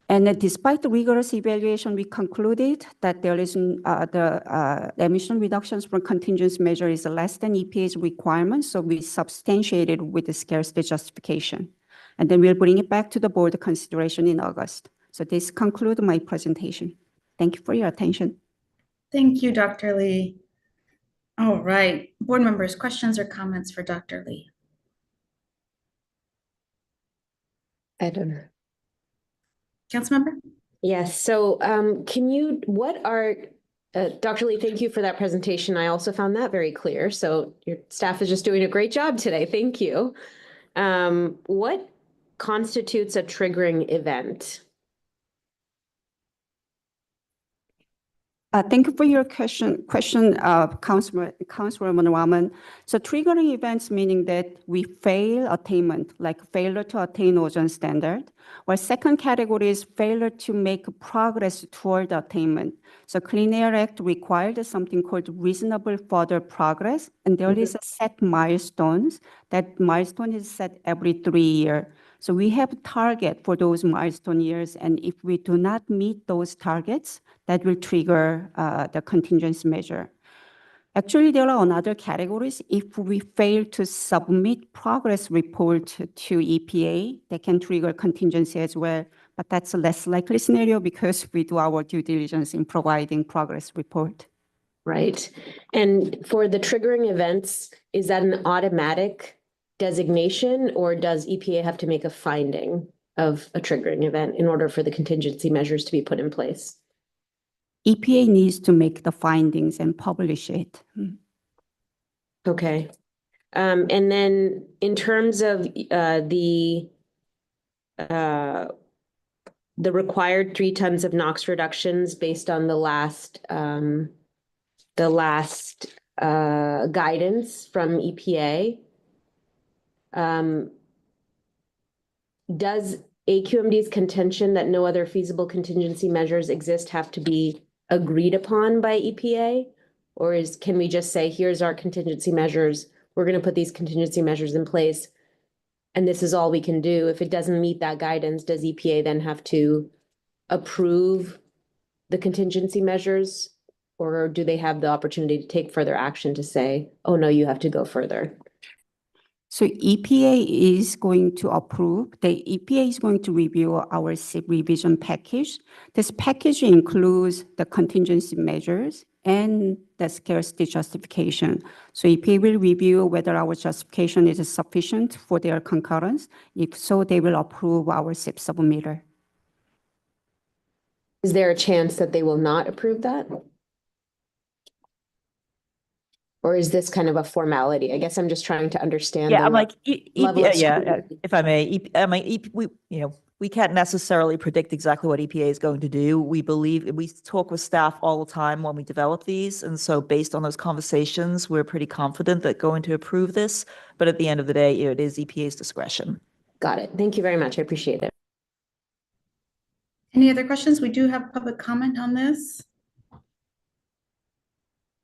And despite the rigorous evaluation, we concluded that there is the emission reductions from contingency measure is less than EPA's requirements, so we substantiated with the scarcity justification. And then we'll bring it back to the board consideration in August. So this concludes my presentation. Thank you for your attention. Thank you, Dr. Lee. All right, board members, questions or comments for Dr. Lee? I don't know. Councilmember? Yes, so Dr. Lee, thank you for that presentation. I also found that very clear. So your staff is just doing a great job today. Thank you. What constitutes a triggering event? Thank you for your question, Councilwoman Rahman. So triggering events meaning that we fail attainment, like failure to attain ozone standard. Or second category is failure to make progress toward attainment. So Clean Air Act required something called reasonable further progress, and there is a set milestones. That milestone is set every 3 years. So we have a target for those milestone years, and if we do not meet those targets, that will trigger the contingency measure. Actually, there are another categories. If we fail to submit progress report to EPA, they can trigger contingency as well, but that's a less likely scenario because we do our due diligence in providing progress report. Right. And for the triggering events, is that an automatic designation, or does EPA have to make a finding of a triggering event in order for the contingency measures to be put in place? EPA needs to make the findings and publish it. Okay. And then in terms of the required 3 tons of NOx reductions based on the last guidance from EPA, does AQMD's contention that no other feasible contingency measures exist have to be agreed upon by EPA? Or can we just say, here's our contingency measures, we're going to put these contingency measures in place, and this is all we can do? If it doesn't meet that guidance, does EPA then have to approve the contingency measures? Or do they have the opportunity to take further action to say, oh no, you have to go further? So EPA is going to approve, the EPA is going to review our SIP revision package. This package includes the contingency measures and the scarcity justification. So EPA will review whether our justification is sufficient for their concurrence. If so, they will approve our SIP submitter. Is there a chance that they will not approve that? Or is this kind of a formality? I guess I'm just trying to understand. Yeah, I'm like, level of if I may, we can't necessarily predict exactly what EPA is going to do. We talk with staff all the time when we develop these. And so based on those conversations, we're pretty confident that going to approve this. But at the end of the day, it is EPA's discretion. Got it. Thank you very much. I appreciate it. Any other questions? We do have public comment on this.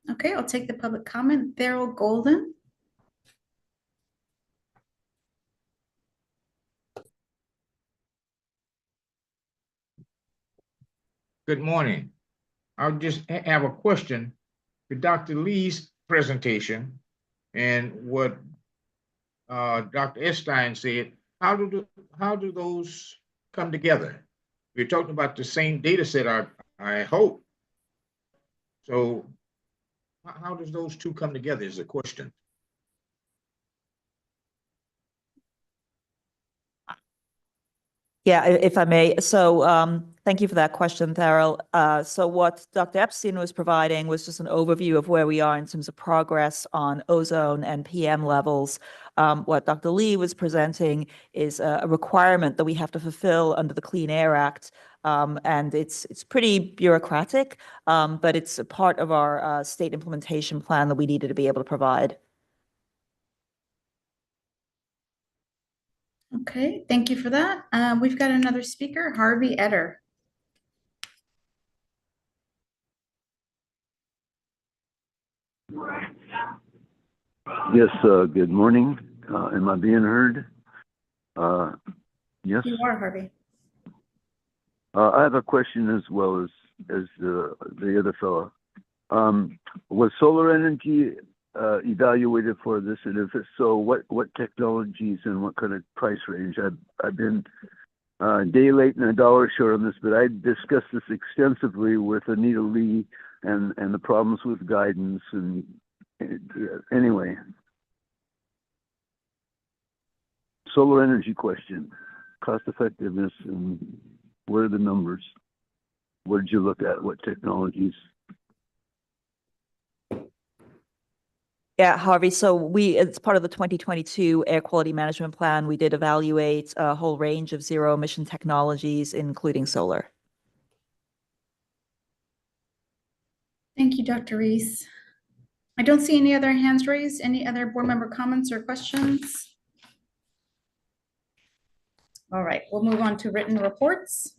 Okay, I'll take the public comment. Daryl Golden. Good morning. I'll just have a question for Dr. Lee's presentation and what Dr. Estein said, how do those come together? We're talking about the same data set, I hope. So how does those two come together is the question. Yeah, if I may. So thank you for that question, Farrell. So what Dr. Epstein was providing was just an overview of where we are in terms of progress on ozone and PM levels. What Dr. Lee was presenting is a requirement that we have to fulfill under the Clean Air Act. And it's pretty bureaucratic, but it's a part of our state implementation plan that we needed to be able to provide. Okay, thank you for that. We've got another speaker, Harvey Etter. Yes, good morning. Am I being heard? Yes. You are, Harvey. I have a question as well as the other fellow. Was solar energy evaluated for this? And if it's so, what technologies and what kind of price range? I've been a day late and a dollar short on this, but I discussed this extensively with Anita Lee and the problems with guidance and anyway. Solar energy question, cost effectiveness, and what are the numbers? What did you look at? What technologies? Yeah, Harvey. So it's part of the 2022 Air Quality Management Plan. We did evaluate a whole range of zero emission technologies, including solar. Thank you, Dr. Reese. I don't see any other hands raised. Any other board member comments or questions? All right, we'll move on to written reports.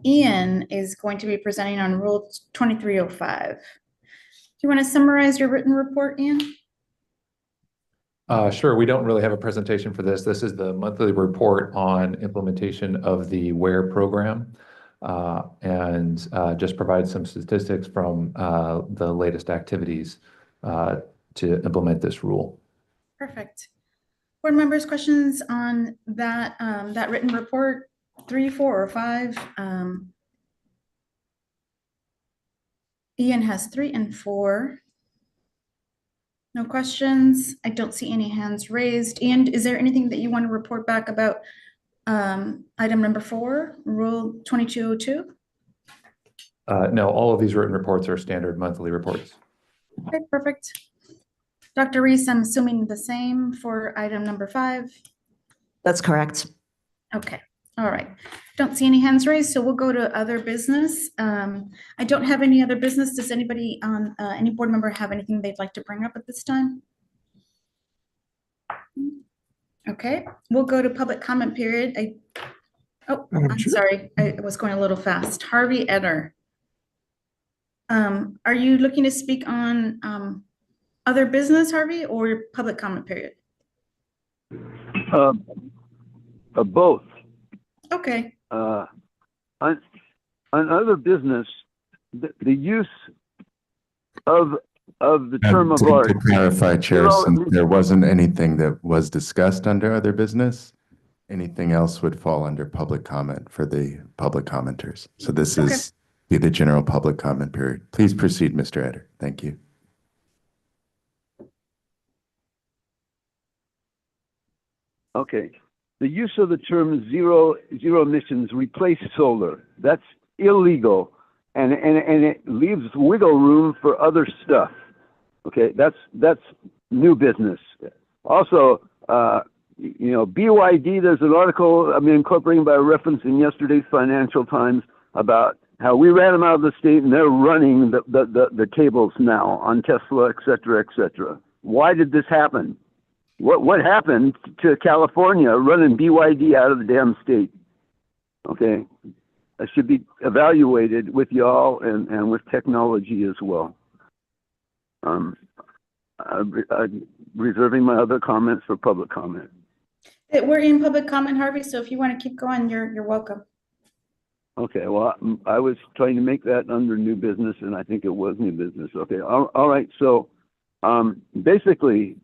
Ian is going to be presenting on Rule 2305. Do you want to summarize your written report, Ian? Sure. We don't really have a presentation for this. This is the monthly report on implementation of the WARE program, and just provide some statistics from the latest activities to implement this rule. Perfect. Board members, questions on that that written report, 3, 4, or 5? Ian has 3 and 4. No questions. I don't see any hands raised. And is there anything that you want to report back about item number 4, Rule 2202? No, all of these written reports are standard monthly reports. Okay, perfect. Dr. Reese, I'm assuming the same for item number 5? That's correct. Okay, all right. Don't see any hands raised, so we'll go to other business. I don't have any other business. Does anybody on any board member have anything they'd like to bring up at this time? Okay, we'll go to public comment period. I'm sorry, I was going a little fast. Harvey Etter. Are you looking to speak on other business, Harvey, or public comment period? Both. Okay. On other business, the use of the term of art. To clarify, Chair, since there wasn't anything that was discussed under other business, anything else would fall under public comment for the public commenters. So this is the general public comment period. Please proceed, Mr. Etter. Thank you. Okay. The use of the term zero emissions replace solar. That's illegal, and it leaves wiggle room for other stuff. Okay, that's new business. Also, BYD. There's an article I'm incorporating by reference in yesterday's Financial Times about how we ran them out of the state and they're running the tables now on Tesla, et cetera, et cetera. Why did this happen? What happened to California running BYD out of the damn state? Okay, that should be evaluated with y'all and with technology as well. I'm reserving my other comments for public comment. We're in public comment, Harvey, so if you want to keep going, you're welcome. Okay, well, I was trying to make that under new business, and I think it was new business. Okay, all right. So basically,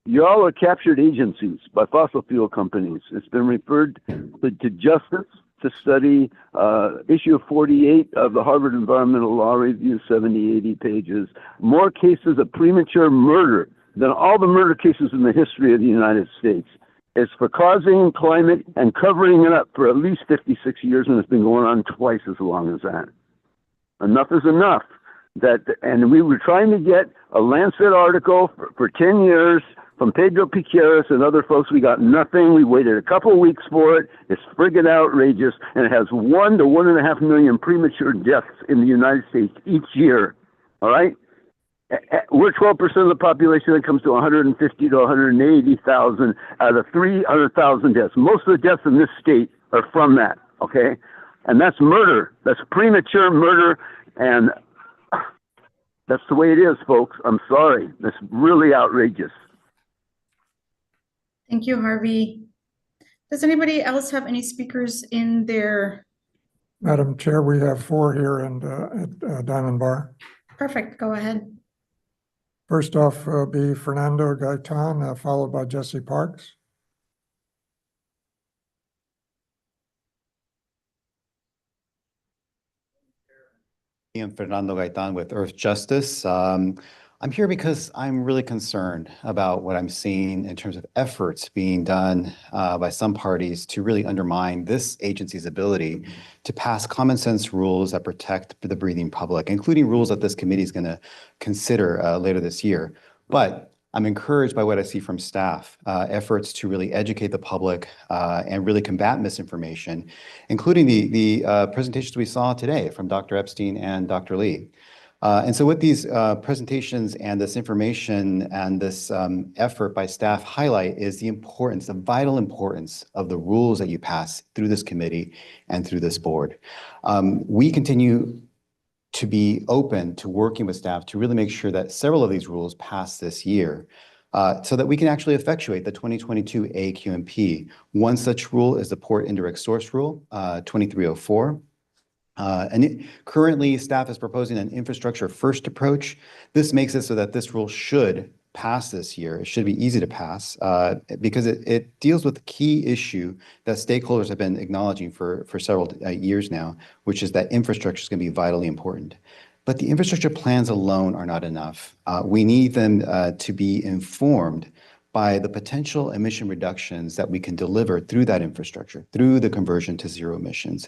Y'all are captured agencies by fossil fuel companies. It's been referred to justice to study issue 48 of the Harvard Environmental Law Review, 70, 80 pages. More cases of premature murder than all the murder cases in the history of the United States. It's for causing climate and covering it up for at least 56 years, and it's been going on twice as long as that. Enough is enough. And we were trying to get a Lancet article for 10 years from Pedro Piqueras and other folks. We got nothing. We waited a couple of weeks for it. It's friggin' outrageous, and it has 1 to 1.5 million premature deaths in the United States each year. All right? We're 12% of the population. That comes to 150 to 180,000 out of 300,000 deaths. Most of the deaths in this state are from that, okay? And that's murder. That's premature murder, and that's the way it is, folks. I'm sorry. That's really outrageous. Thank you, Harvey. Does anybody else have any speakers in their? Madam Chair, we have 4 here and at Diamond Bar. Perfect, go ahead. First off be Fernando Gaitan, followed by Jesse Parks. I'm Fernando Gaitan with Earth Justice. I'm here because I'm really concerned about what I'm seeing in terms of efforts being done by some parties to really undermine this agency's ability to pass common sense rules that protect the breathing public, including rules that this committee is going to consider later this year. But I'm encouraged by what I see from staff, efforts to really educate the public and really combat misinformation, including the presentations we saw today from Dr. Epstein and Dr. Lee. And so what these presentations and this information and this effort by staff highlight is the importance, the vital importance of the rules that you pass through this committee and through this board. We continue to be open to working with staff to really make sure that several of these rules pass this year so that we can actually effectuate the 2022 AQMD. One such rule is the Port Indirect Source Rule, 2304. Currently, staff is proposing an infrastructure first approach. This makes it so that this rule should pass this year. It should be easy to pass because it deals with the key issue that stakeholders have been acknowledging for several years now, which is that infrastructure is going to be vitally important. But the infrastructure plans alone are not enough. We need them to be informed by the potential emission reductions that we can deliver through that infrastructure, through the conversion to zero emissions.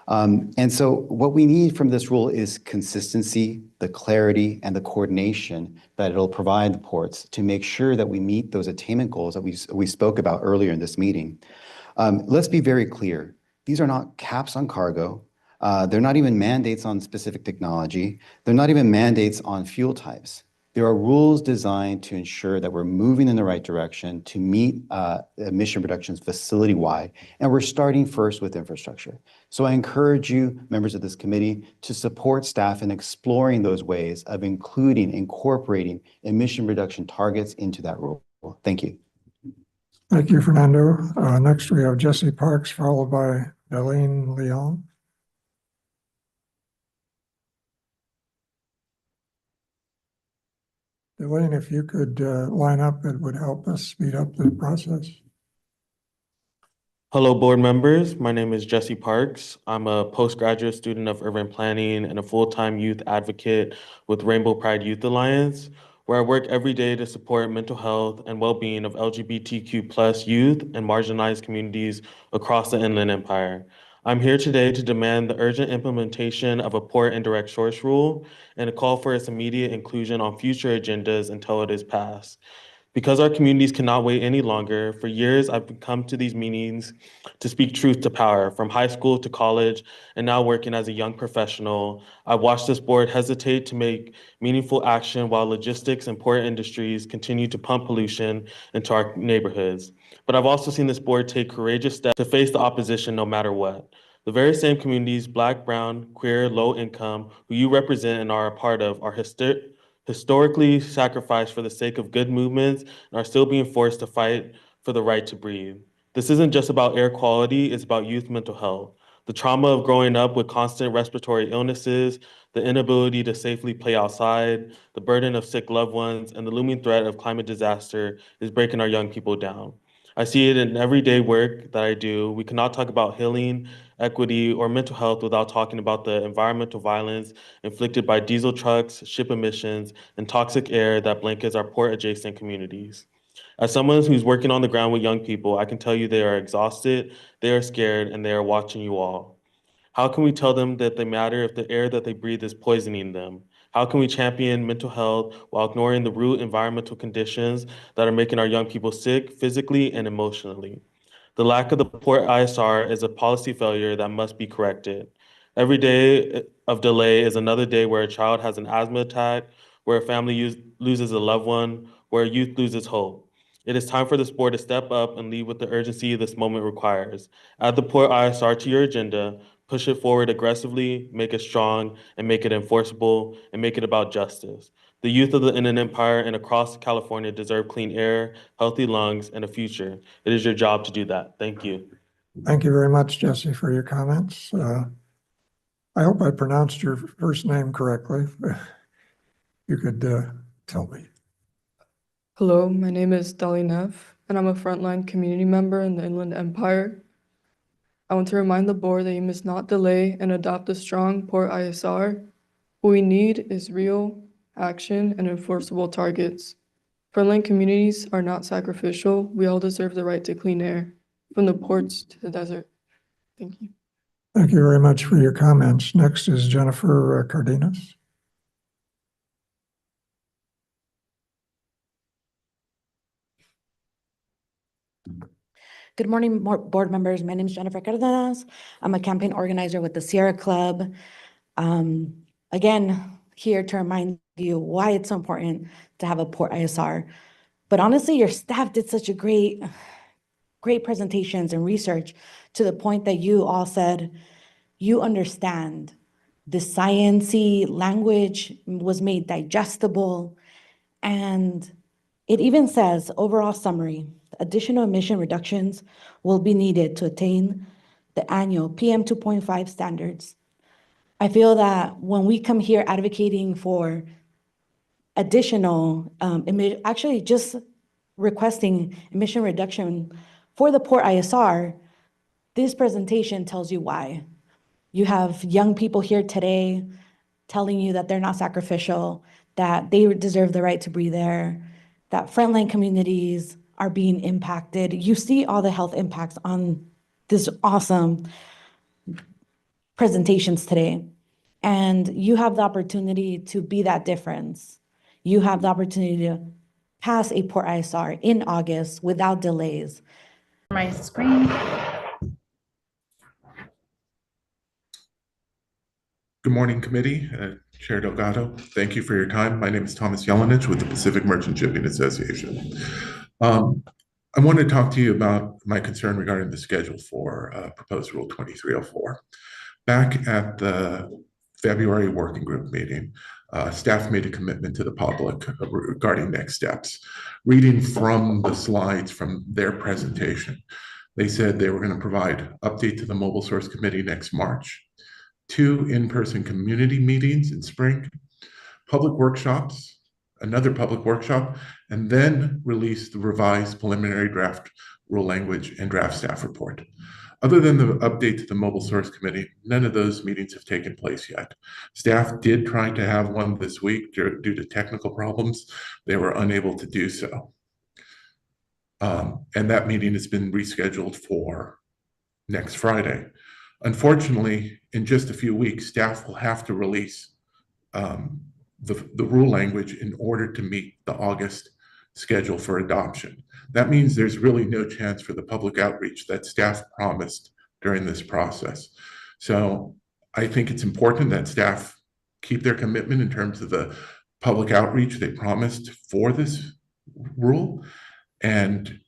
And so what we need from this rule is consistency, the clarity, and the coordination that it'll provide the ports to make sure that we meet those attainment goals that we spoke about earlier in this meeting. Let's be very clear. These are not caps on cargo. They're not even mandates on specific technology. They're not even mandates on fuel types. There are rules designed to ensure that we're moving in the right direction to meet emission reductions facility-wide, and we're starting first with infrastructure. So I encourage you, members of this committee, to support staff in exploring those ways of incorporating emission reduction targets into that rule. Thank you. Thank you, Fernando. Next, we have Jesse Parks, followed by Darlene Leon. Elaine, if you could line up, it would help us speed up the process. Hello, board members. My name is Jesse Parks. I'm a postgraduate student of urban planning and a full-time youth advocate with Rainbow Pride Youth Alliance, where I work every day to support mental health and well-being of LGBTQ+ youth and marginalized communities across the Inland Empire. I'm here today to demand the urgent implementation of a port indirect source rule and a call for its immediate inclusion on future agendas until it is passed. Because our communities cannot wait any longer, for years I've come to these meetings to speak truth to power, from high school to college, and now working as a young professional. I've watched this board hesitate to make meaningful action while logistics and port industries continue to pump pollution into our neighborhoods. But I've also seen this board take courageous steps to face the opposition no matter what. The very same communities, Black, brown, queer, low income, who you represent and are a part of, are historically sacrificed for the sake of good movements and are still being forced to fight for the right to breathe. This isn't just about air quality, it's about youth mental health. The trauma of growing up with constant respiratory illnesses, the inability to safely play outside, the burden of sick loved ones, and the looming threat of climate disaster is breaking our young people down. I see it in everyday work that I do. We cannot talk about healing, equity, or mental health without talking about the environmental violence inflicted by diesel trucks, ship emissions, and toxic air that blankets our port-adjacent communities. As someone who's working on the ground with young people, I can tell you they are exhausted, they are scared, and they are watching you all. How can we tell them that they matter if the air that they breathe is poisoning them? How can we champion mental health while ignoring the root environmental conditions that are making our young people sick physically and emotionally? The lack of the port ISR is a policy failure that must be corrected. Every day of delay is another day where a child has an asthma attack, where a family loses a loved one, where a youth loses hope. It is time for this board to step up and lead with the urgency this moment requires. Add the port ISR to your agenda, push it forward aggressively, make it strong, and make it enforceable, and make it about justice. The youth of the Inland Empire and across California deserve clean air, healthy lungs, and a future. It is your job to do that. Thank you. Thank you very much, Jesse, for your comments. I hope I pronounced your first name correctly. You could tell me. Hello, my name is Dali Neff, and I'm a frontline community member in the Inland Empire. I want to remind the board that you must not delay and adopt a strong port ISR. What we need is real action and enforceable targets. Frontline communities are not sacrificial. We all deserve the right to clean air, from the ports to the desert. Thank you. Thank you very much for your comments. Next is Jennifer Cardenas. Good morning, board members. My name is Jennifer Cardenas. I'm a campaign organizer with the Sierra Club. Again, here to remind you why it's so important to have a port ISR. But honestly, your staff did such a great presentations and research to the point that you all said you understand the science-y language was made digestible. And it even says, overall summary, additional emission reductions will be needed to attain the annual PM 2.5 standards. I feel that when we come here advocating for additional, actually just requesting emission reduction for the port ISR, this presentation tells you why. You have young people here today telling you that they're not sacrificial, that they deserve the right to breathe air, that frontline communities are being impacted. You see all the health impacts on this awesome presentations today. And you have the opportunity to be that difference. You have the opportunity to pass a port ISR in August without delays. My screen. Good morning, committee. Chair Delgado, thank you for your time. My name is Thomas Yelenich with the Pacific Merchant Shipping Association. I want to talk to you about my concern regarding the schedule for proposed Rule 2304. Back at the February working group meeting, staff made a commitment to the public regarding next steps. Reading from the slides from their presentation, they said they were going to provide update to the Mobile Source Committee next March, 2 in-person community meetings in spring, public workshops, another public workshop, and then release the revised preliminary draft rule language and draft staff report. Other than the update to the Mobile Source Committee, none of those meetings have taken place yet. Staff did try to have one this week due to technical problems. They were unable to do so. And that meeting has been rescheduled for next Friday. Unfortunately, in just a few weeks, staff will have to release the rule language in order to meet the August schedule for adoption. That means there's really no chance for the public outreach that staff promised during this process. So I think it's important that staff keep their commitment in terms of the public outreach they promised for this rule and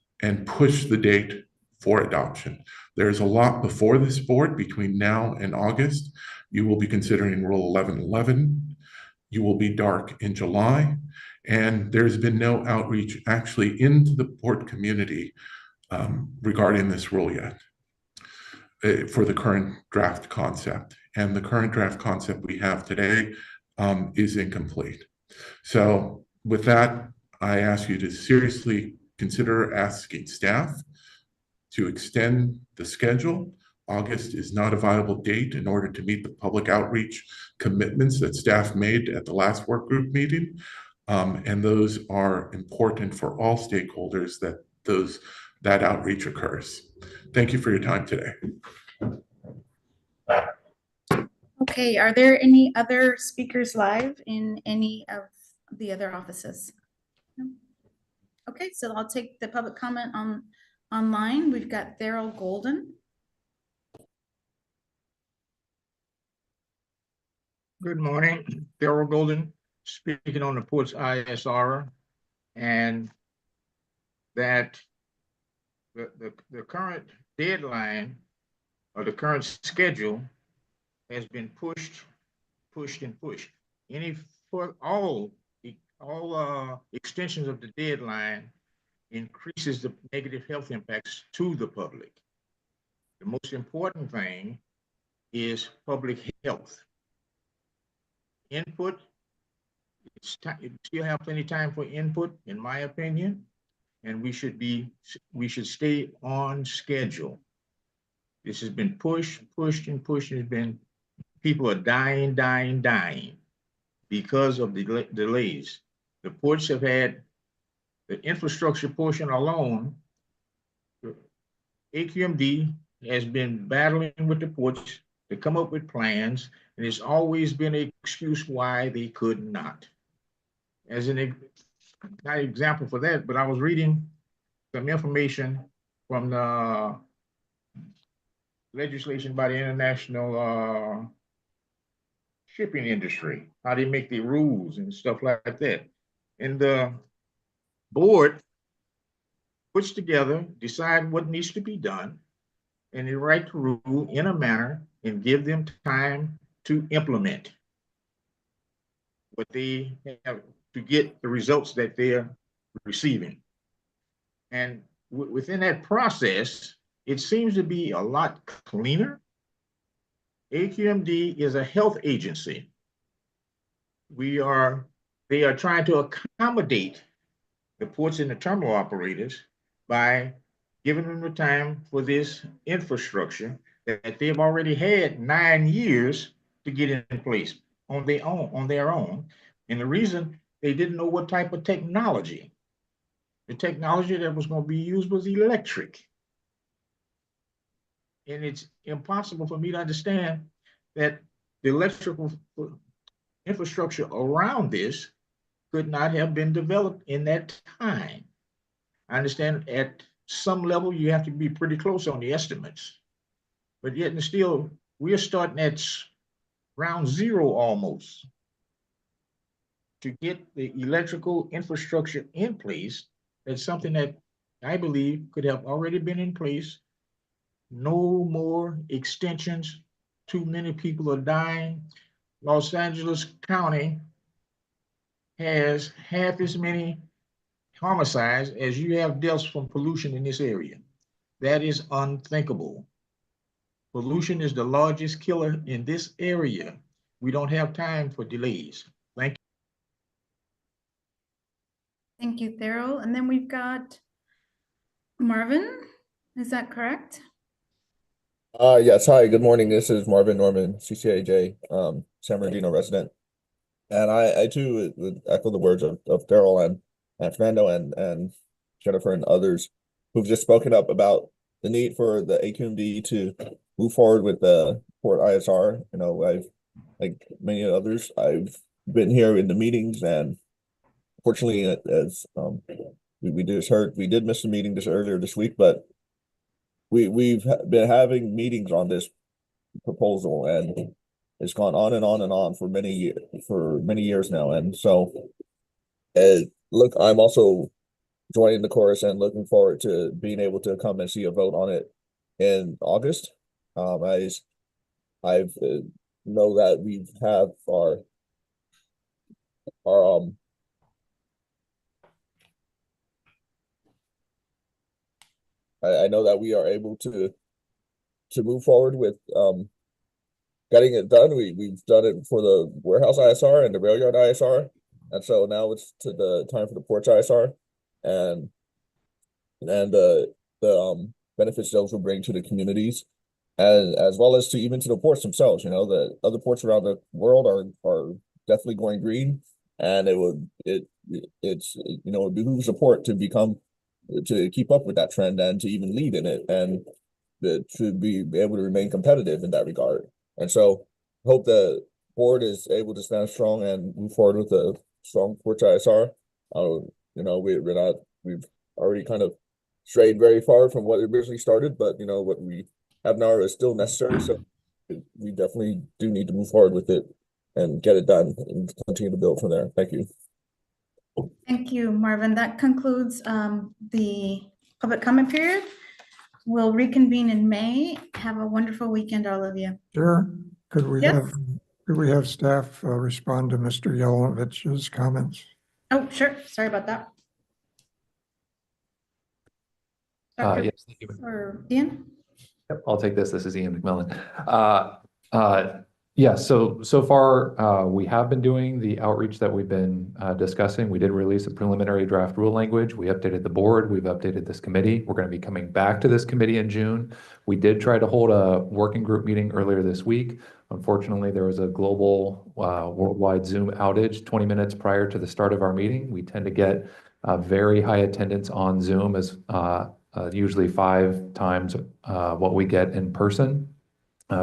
push the date for adoption. There's a lot before this board between now and August. You will be considering Rule 1111. You will be dark in July. And there's been no outreach actually into the port community regarding this rule yet. for the current draft concept. And the current draft concept we have today is incomplete. So with that, I ask you to seriously consider asking staff to extend the schedule. August is not a viable date in order to meet the public outreach commitments that staff made at the last work group meeting. And those are important for all stakeholders that outreach occurs. Thank you for your time today. Okay, are there any other speakers live in any of the other offices? No? Okay, so I'll take the public comment online. We've got Daryl Golden. Good morning, Daryl Golden, speaking on the port's ISR, and that the current deadline or the current schedule has been pushed. Any for all extensions of the deadline increases the negative health impacts to the public. The most important thing is public health. Input, you still have plenty of time for input, in my opinion, and we should stay on schedule. This has been pushed. It's been, people are dying because of the delays. The ports have had the infrastructure portion alone. AQMD has been battling with the ports to come up with plans, and it's always been an excuse why they could not. As an not example for that, but I was reading some information from the legislation by the international shipping industry, how they make the rules and stuff like that. And the board puts together, decide what needs to be done, and they write the rule in a manner and give them time to implement what they have to get the results that they're receiving. And within that process, it seems to be a lot cleaner. AQMD is a health agency. They are trying to accommodate the ports and the terminal operators by giving them the time for this infrastructure that they've already had 9 years to get in place on their own. And the reason they didn't know what type of technology, the technology that was going to be used was electric. And it's impossible for me to understand that the electrical infrastructure around this could not have been developed in that time. I understand at some level you have to be pretty close on the estimates, but yet and still we're starting at ground zero almost to get the electrical infrastructure in place. That's something that I believe could have already been in place. No more extensions. Too many people are dying. Los Angeles County has half as many homicides as you have deaths from pollution in this area. That is unthinkable. Pollution is the largest killer in this area. We don't have time for delays. Thank you. Thank you, Daryl. And then we've got Marvin. Is that correct? Yes. Hi, good morning. This is Marvin Norman, CCAJ, San Bernardino resident. And I too would echo the words of Daryl and Fernando and Jennifer and others who've just spoken up about the need for the AQMD to move forward with the Port ISR. You know, like many others, I've been here in the meetings, and fortunately, as we just heard, we did miss the meeting just earlier this week, but we've been having meetings on this proposal, and it's gone on and on and on for many years now. And so, look, I'm also joining the chorus and looking forward to being able to come and see a vote on it in August. I've know that we have our I know that we are able to to move forward with getting it done. We've done it for the warehouse ISR and the rail yard ISR, and so now it's to the time for the ports ISR, and the benefits those will bring to the communities, and as well as to even to the ports themselves. You know, the other ports around the world are definitely going green, and it's you know, it behooves the port to keep up with that trend and to even lead in it, and to be able to remain competitive in that regard. And so hope the board is able to stand strong and move forward with a strong ports ISR. You know, we've already kind of strayed very far from what originally started, but you know, what we have now is still necessary. So we definitely do need to move forward with it and get it done and continue to build from there. Thank you. Thank you, Marvin. That concludes the public comment period. We'll reconvene in May. Have a wonderful weekend, all of you. Sure. Could we Yes. have staff respond to Mr. Yelenovich's comments? Oh, sure. Sorry about that. Dr. Yes, thank you. Or Ian? Yep, I'll take this. This is Ian McMillan. Yeah, so far, we have been doing the outreach that we've been discussing. We did release a preliminary draft rule language. We updated the board. We've updated this committee. We're going to be coming back to this committee in June. We did try to hold a working group meeting earlier this week. Unfortunately, there was a global worldwide Zoom outage 20 minutes prior to the start of our meeting. We tend to get very high attendance on Zoom, as usually 5 times what we get in person.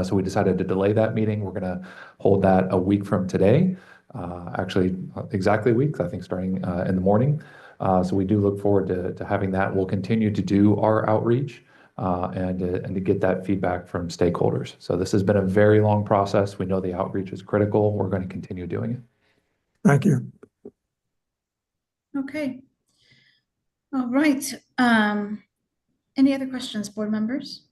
So we decided to delay that meeting. We're going to hold that a week from today, actually exactly a week, I think starting in the morning. So we do look forward to having that. We'll continue to do our outreach and to get that feedback from stakeholders. So this has been a very long process. We know the outreach is critical. We're going to continue doing it. Thank you. Okay. All right. Any other questions, board members?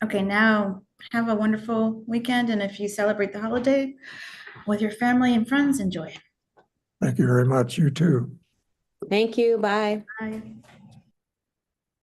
Okay, now have a wonderful weekend, and if you celebrate the holiday with your family and friends, enjoy. Thank you very much. You too. Thank you. Bye. Bye.